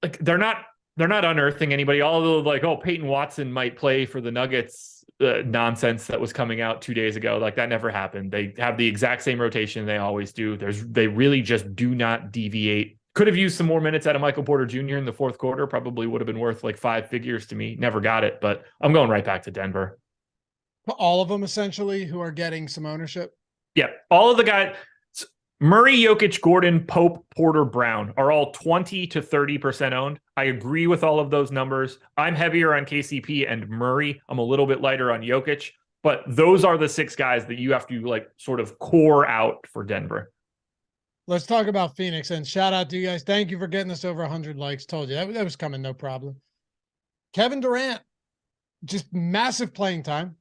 like they're not unearthing anybody. Although like, oh, Peyton Watson might play for the Nuggets nonsense that was coming out 2 days ago. Like that never happened. They have the exact same rotation they always do. They really just do not deviate. Could have used some more minutes out of Michael Porter Jr. in the fourth quarter. Probably would have been worth like 5 figures to me. Never got it, but I'm going right back to Denver. All of them essentially who are getting some ownership. Yeah, all of the guys. Murray, Jokic, Gordon, Pope, Porter, Brown are all 20 to 30% owned. I agree with all of those numbers. I'm heavier on KCP and Murray. I'm a little bit lighter on Jokic, but those are the 6 guys that you have to like sort of core out for Denver. Let's talk about Phoenix, and shout out to you guys. Thank you for getting us over 100 likes. Told you that was coming, no problem. Kevin Durant, just massive playing time.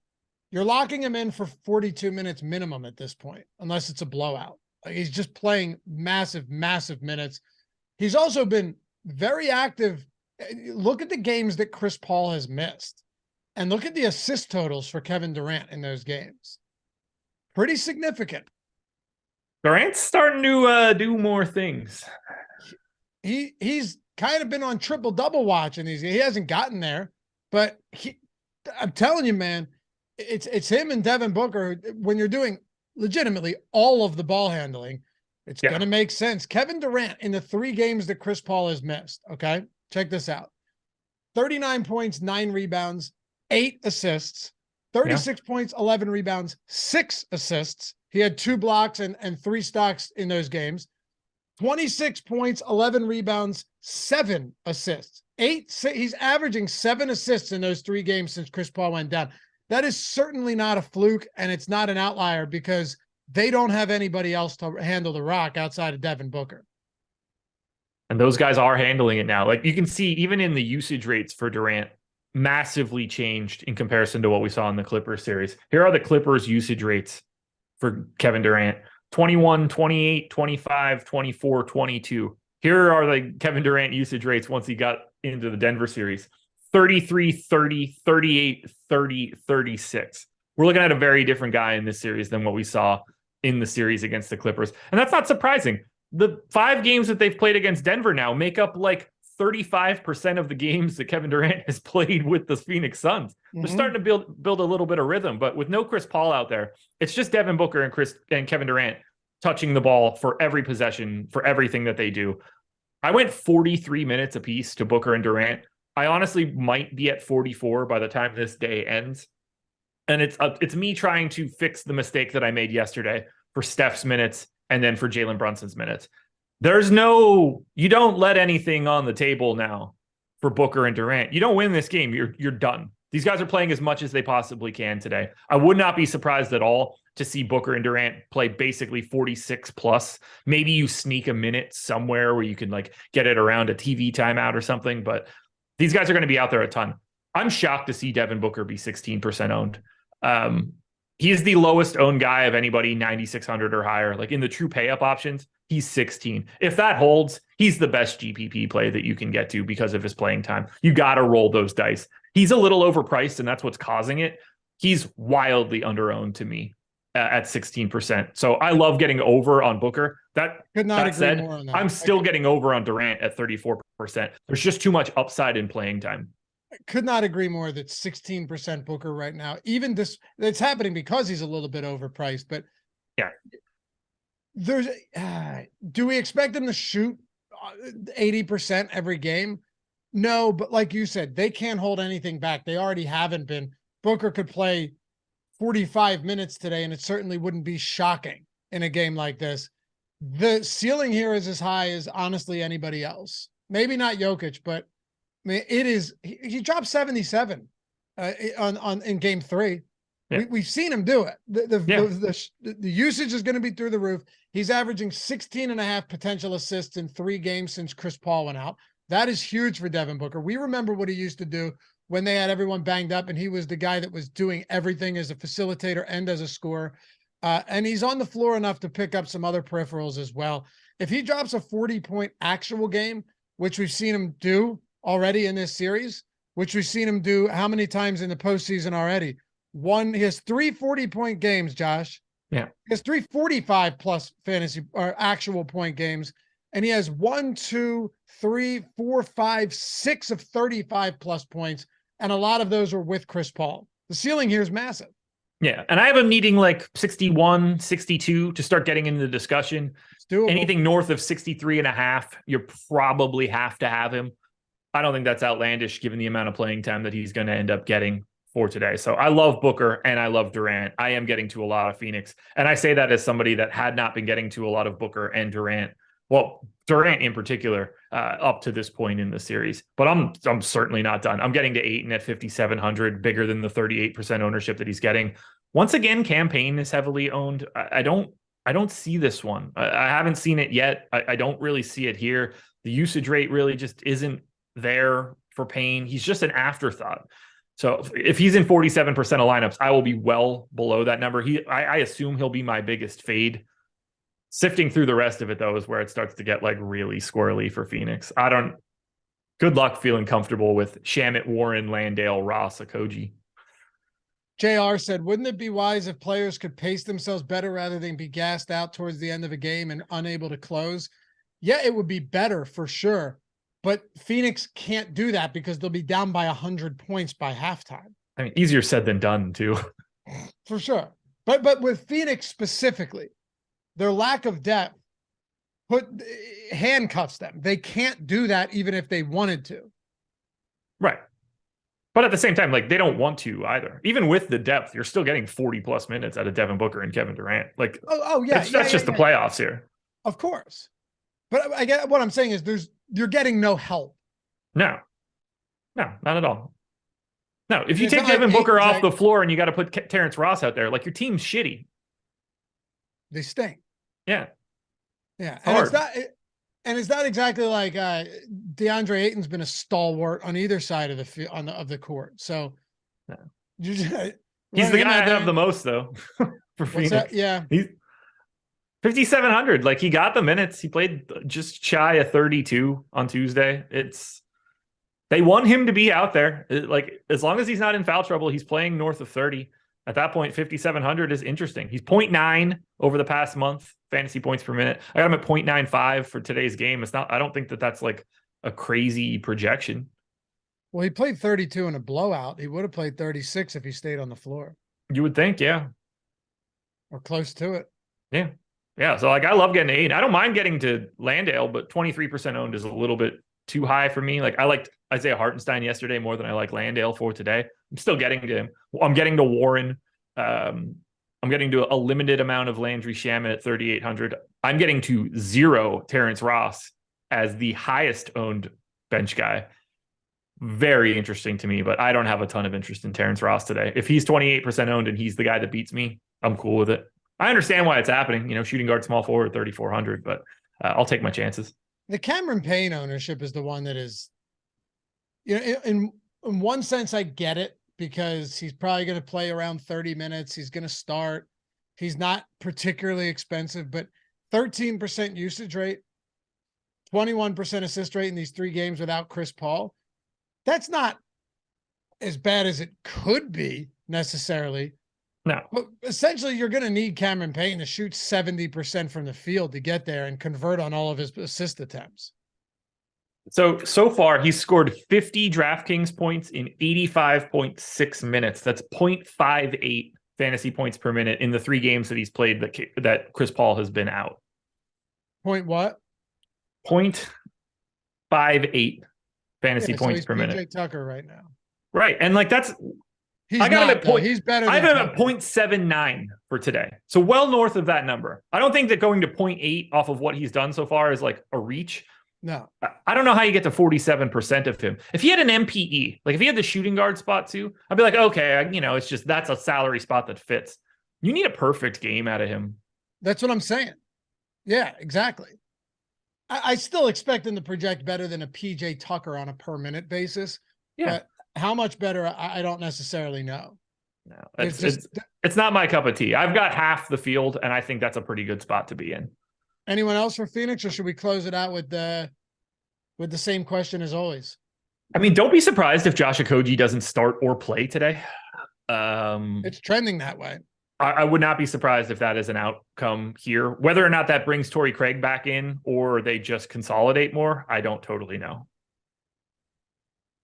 You're locking him in for 42 minutes minimum at this point, unless it's a blowout. Like he's just playing massive, massive minutes. He's also been very active. Look at the games that Chris Paul has missed, and look at the assist totals for Kevin Durant in those games. Pretty significant. Durant's starting to do more things. He's kind of been on triple-double watch in these. He hasn't gotten there, but I'm telling you, man, it's him and Devin Booker. When you're doing legitimately all of the ball handling, it's going to make sense. Kevin Durant in the 3 games that Chris Paul has missed. Okay. Check this out. 39 points, 9 rebounds, 8 assists, 36 points, 11 rebounds, 6 assists. He had 2 blocks and 3 stocks in those games. 26 points, 11 rebounds, 7 assists. He's averaging 7 assists in those 3 games since Chris Paul went down. That is certainly not a fluke, and it's not an outlier because they don't have anybody else to handle the rock outside of Devin Booker. And those guys are handling it now. Like you can see, even in the usage rates for Durant, massively changed in comparison to what we saw in the Clippers series. Here are the Clippers usage rates for Kevin Durant: 21, 28, 25, 24, 22. Here are the Kevin Durant usage rates once he got into the Denver series: 33, 30, 38, 30, 36. We're looking at a very different guy in this series than what we saw in the series against the Clippers. And that's not surprising. The 5 games that they've played against Denver now make up like 35% of the games that Kevin Durant has played with the Phoenix Suns. They're starting to build a little bit of rhythm, but with no Chris Paul out there, it's just Devin Booker and Kevin Durant touching the ball for every possession, for everything that they do. I went 43 minutes apiece to Booker and Durant. I honestly might be at 44 by the time this day ends. And it's me trying to fix the mistake that I made yesterday for Steph's minutes and then for Jalen Brunson's minutes. You don't let anything on the table now for Booker and Durant. You don't win this game, you're done. These guys are playing as much as they possibly can today. I would not be surprised at all to see Booker and Durant play basically 46 plus. Maybe you sneak a minute somewhere where you can like get it around a TV timeout or something, but these guys are going to be out there a ton. I'm shocked to see Devin Booker be 16% owned. He is the lowest owned guy of anybody 9,600 or higher. Like in the true pay up options, he's 16. If that holds, he's the best GPP play that you can get to because of his playing time. You got to roll those dice. He's a little overpriced, and that's what's causing it. He's wildly underowned to me at 16%. So I love getting over on Booker. That said, more on that. I'm still getting over on Durant at 34%. There's just too much upside in playing time. I could not agree more that 16% Booker right now. Even this, it's happening because he's a little bit overpriced, but yeah. There's do we expect him to shoot 80% every game? No, but like you said, they can't hold anything back. They already haven't been. Booker could play 45 minutes today, and it certainly wouldn't be shocking in a game like this. The ceiling here is as high as honestly anybody else. Maybe not Jokic, but I mean, it is. He dropped 77 in game 3. Yeah. We've seen him do it. The usage is going to be through the roof. He's averaging 16.5 potential assists in 3 games since Chris Paul went out. That is huge for Devin Booker. We remember what he used to do when they had everyone banged up, and he was the guy that was doing everything as a facilitator and as a scorer. And he's on the floor enough to pick up some other peripherals as well. If he drops a 40-point actual game, which we've seen him do already in this series, which we've seen him do how many times in the postseason already? He has 3 40-point games, Josh. Yeah. He has 3 45+ fantasy or actual point games. And he has 1, 2, 3, 4, 5, 6 of 35+ points. And a lot of those are with Chris Paul. The ceiling here is massive. Yeah. And I have him needing like 61, 62 to start getting into the discussion. Anything north of 63.5, you probably have to have him. I don't think that's outlandish given the amount of playing time that he's going to end up getting for today. So I love Booker and I love Durant. I am getting to a lot of Phoenix. And I say that as somebody that had not been getting to a lot of Booker and Durant. Well, Durant in particular, up to this point in the series. But I'm certainly not done. I'm getting to Ayton at 5,700, bigger than the 38% ownership that he's getting. Once again, campaign is heavily owned. I don't see this one. I haven't seen it yet. I don't really see it here. The usage rate really just isn't there for Payne. He's just an afterthought. So if he's in 47% of lineups, I will be well below that number. I assume he'll be my biggest fade. Sifting through the rest of it, though, is where it starts to get like really squirrely for Phoenix. Good luck feeling comfortable with Shamet, Warren, Landale, Ross, Okogie. JR said, wouldn't it be wise if players could pace themselves better rather than be gassed out towards the end of a game and unable to close? Yeah, it would be better for sure. But Phoenix can't do that because they'll be down by 100 points by halftime. I mean, easier said than done, too. For sure. But with Phoenix specifically, their lack of depth handcuffs them. They can't do that even if they wanted to. Right. But at the same time, like they don't want to either. Even with the depth, you're still getting 40+ minutes out of Devin Booker and Kevin Durant. Like, yeah, that's just the playoffs here. Of course. But I get what I'm saying is you're getting no help. No, not at all. No, if you take Devin Booker off the floor and you got to put Terrence Ross out there, like your team's shitty. They stink. Yeah. Yeah. And it's not exactly like DeAndre Ayton's been a stalwart on either side of the court. So he's the guy I have the most though for Phoenix. Yeah. He's 5,700. Like he got the minutes. He played just shy of 32 on Tuesday. They want him to be out there. Like as long as he's not in foul trouble, he's playing north of 30. At that point, 5,700 is interesting. He's 0.9 over the past month, fantasy points per minute. I got him at 0.95 for today's game. I don't think that's like a crazy projection. Well, he played 32 in a blowout. He would have played 36 if he stayed on the floor. You would think, yeah. Or close to it. Yeah. Yeah. So like I love getting 8. I don't mind getting to Landale, but 23% owned is a little bit too high for me. Like I liked Isaiah Hartenstein yesterday more than I like Landale for today. I'm still getting to him. I'm getting to Warren. I'm getting to a limited amount of Landry Shamet at 3,800. I'm getting to 0 Terrence Ross as the highest owned bench guy. Very interesting to me, but I don't have a ton of interest in Terrence Ross today. If he's 28% owned and he's the guy that beats me, I'm cool with it. I understand why it's happening. Shooting guard, small forward, 3,400, but I'll take my chances. The Cameron Payne ownership is the one that is, in one sense, I get it because he's probably going to play around 30 minutes. He's going to start. He's not particularly expensive, but 13% usage rate, 21% assist rate in these 3 games without Chris Paul. That's not as bad as it could be necessarily. No. But essentially, you're going to need Cameron Payne to shoot 70% from the field to get there and convert on all of his assist attempts. So far, he's scored 50 DraftKings points in 85.6 minutes. That's 0.58 fantasy points per minute in the 3 games that he's played that Chris Paul has been out. Point what? 0.58 fantasy points per minute. PJ Tucker right now. Right. And like that's... I got him at point. He's better. I have him at 0.79 for today. So well north of that number. I don't think that going to 0.8 off of what he's done so far is like a reach. No. I don't know how you get to 47% of him. If he had an MPE, like if he had the shooting guard spot too, I'd be like, okay, it's just that's a salary spot that fits. You need a perfect game out of him. That's what I'm saying. Yeah, exactly. I still expect them to project better than a PJ Tucker on a per minute basis. Yeah. But how much better, I don't necessarily know. No, it's not my cup of tea. I've got half the field, and I think that's a pretty good spot to be in. Anyone else for Phoenix, or should we close it out with the same question as always? I mean, don't be surprised if Josh Okogie doesn't start or play today. It's trending that way. I would not be surprised if that is an outcome here. Whether or not that brings Torrey Craig back in or they just consolidate more, I don't totally know.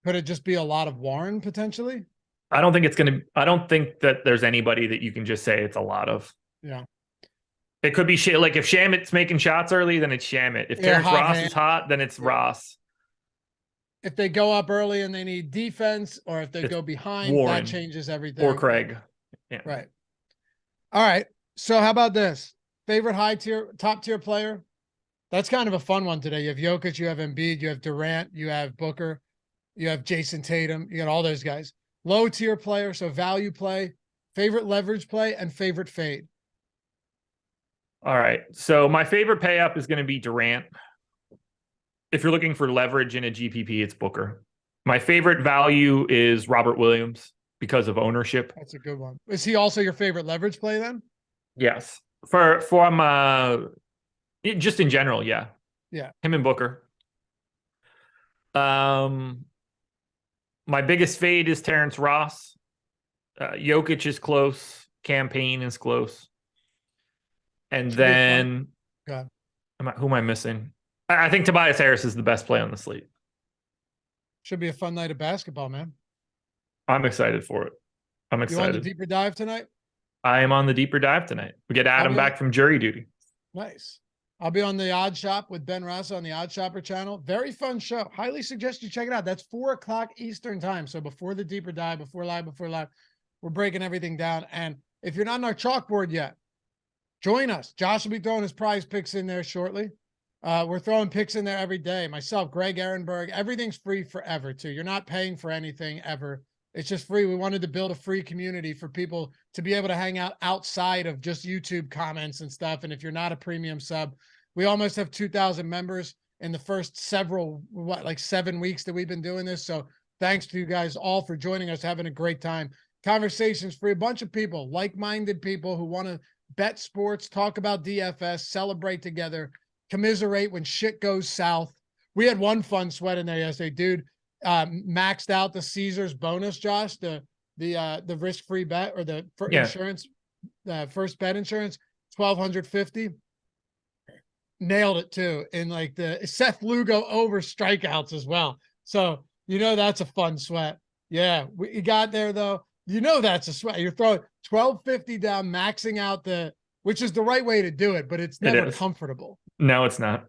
Could it just be a lot of Warren potentially? I don't think that there's anybody that you can just say it's a lot of. Yeah. It could be like if Shamit's making shots early, then it's Shamit. If Terrence Ross is hot, then it's Ross. If they go up early and they need defense, or if they go behind, Warren, that changes everything. Or Craig. Yeah. Right. All right. So how about this? Favorite top tier player? That's kind of a fun one today. You have Jokic, you have Embiid, you have Durant, you have Booker, you have Jason Tatum, you got all those guys. Low tier player, so value play, favorite leverage play, and favorite fade. All right. So my favorite pay up is going to be Durant. If you're looking for leverage in a GPP, it's Booker. My favorite value is Robert Williams because of ownership. That's a good one. Is he also your favorite leverage play then? Yes. Just in general, yeah. Yeah. Him and Booker. My biggest fade is Terrence Ross. Jokic is close. Campaign is close. And then who am I missing? I think Tobias Harris is the best play on the slate. Should be a fun night of basketball, man. I'm excited for it. I'm excited. You on the deeper dive tonight? I am on the deeper dive tonight. We get Adam back from jury duty. Nice. I'll be on the Odd Shop with Ben Rassa on the Odd Shopper channel. Very fun show. Highly suggest you check it out. That's 4:00 Eastern time. So before the deeper dive, before live, we're breaking everything down. And if you're not on our chalkboard yet, join us. Josh will be throwing his prize picks in there shortly. We're throwing picks in there every day. Myself, Greg Ehrenberg, everything's free forever too. You're not paying for anything ever. It's just free. We wanted to build a free community for people to be able to hang out outside of just YouTube comments and stuff. And if you're not a premium sub, we almost have 2,000 members in the first 7 weeks that we've been doing this. So thanks to you guys all for joining us, having a great time. Conversations for a bunch of people, like-minded people who want to bet sports, talk about DFS, celebrate together, commiserate when shit goes south. We had one fun sweat in there yesterday, dude. Maxed out the Caesars bonus, Josh, the risk-free bet or the insurance, first bet insurance, $1,250. Nailed it too. And like the Seth Lugo over strikeouts as well. So, that's a fun sweat. Yeah. We got there though. That's a sweat. You're throwing $1,250 down, maxing out which is the right way to do it, but it's never comfortable. No, it's not.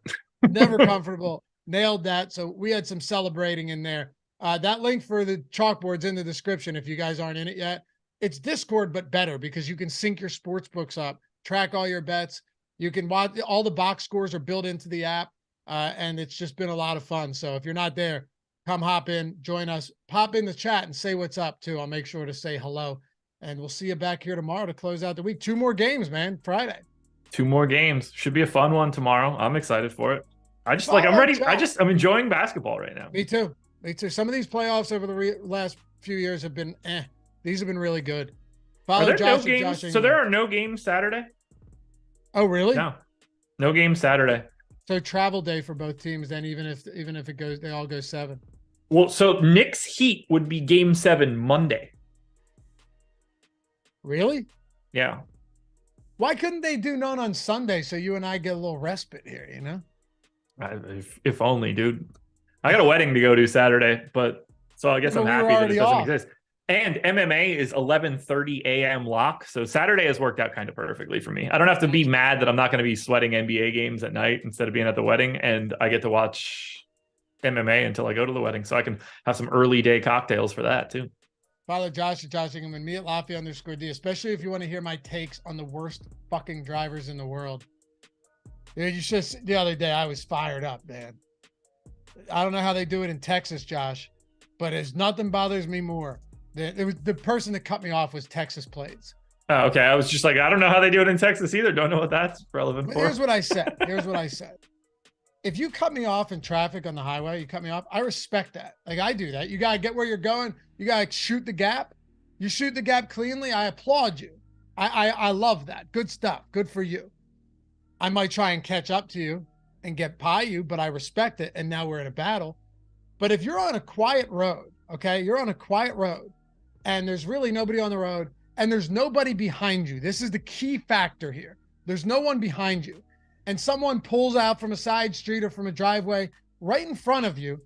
Never comfortable. Nailed that. So we had some celebrating in there. That link for the chalkboard's in the description if you guys aren't in it yet. It's Discord, but better because you can sync your sports books up, track all your bets. You can watch all the box scores are built into the app. And it's just been a lot of fun. So if you're not there, come hop in, join us, pop in the chat and say what's up too. I'll make sure to say hello and we'll see you back here tomorrow to close out the week. 2 more games, man. Friday. 2 more games. Should be a fun one tomorrow. I'm excited for it. I'm ready. I'm enjoying basketball right now. Me too. Some of these playoffs over the last few years have been These have been really good. Follow Josh no games? Josh. So there are no games Saturday? Oh, really? No games Saturday. So travel day for both teams then, even if they all go 7. Well, so Knicks Heat would be game 7 Monday. Really? Yeah. Why couldn't they do none on Sunday so you and I get a little respite here, If only, dude. I got a wedding to go to Saturday, so I guess I'm happy that it doesn't exist. And MMA is 11:30 a.m. lock, so Saturday has worked out kind of perfectly for me. I don't have to be mad that I'm not going to be sweating NBA games at night instead of being at the wedding, and I get to watch MMA until I go to the wedding, so I can have some early day cocktails for that too. Follow Josh at Josh Engleman, me at Lafayette_D, especially if you want to hear my takes on the worst fucking drivers in the world. Dude, the other day I was fired up, man. I don't know how they do it in Texas, Josh, but it's nothing bothers me more. The person that cut me off was Texas plates. Oh, okay. I was just like, I don't know how they do it in Texas either. Don't know what that's relevant for. Here's what I said. if you cut me off in traffic on the highway, you cut me off, I respect that. Like I do that. You got to get where you're going. You got to shoot the gap. You shoot the gap cleanly. I applaud you. I love that. Good stuff. Good for you. I might try and catch up to you and get by you, but I respect it. And now we're in a battle. But if you're on a quiet road, okay, you're on a quiet road and there's really nobody on the road and there's nobody behind you. This is the key factor here. There's no one behind you. And someone pulls out from a side street or from a driveway right in front of you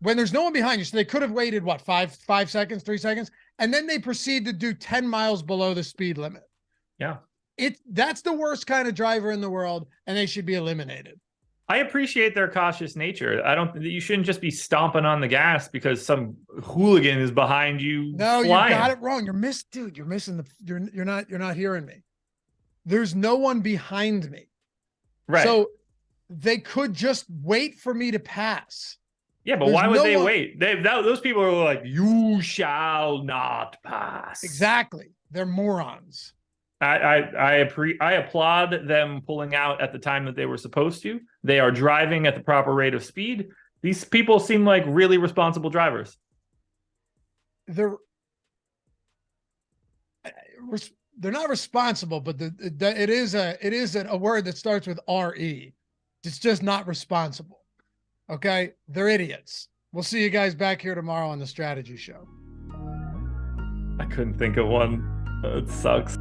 when there's no one behind you. So they could have waited, what, 5 seconds, 3 seconds? And then they proceed to do 10 miles below the speed limit. Yeah. That's the worst kind of driver in the world, and they should be eliminated. I appreciate their cautious nature. You shouldn't just be stomping on the gas because some hooligan is behind you. No, flying. You got it wrong. You're missing you're not hearing me. There's no one behind me. Right. So they could just wait for me to pass. Yeah, but why would they wait? Those people are like, you shall not pass. Exactly. They're morons. I applaud them pulling out at the time that they were supposed to. They are driving at the proper rate of speed. These people seem like really responsible drivers. They're not responsible, but it is a word that starts with RE. It's just not responsible. Okay, they're idiots. We'll see you guys back here tomorrow on the Strategy Show. I couldn't think of one. It sucks.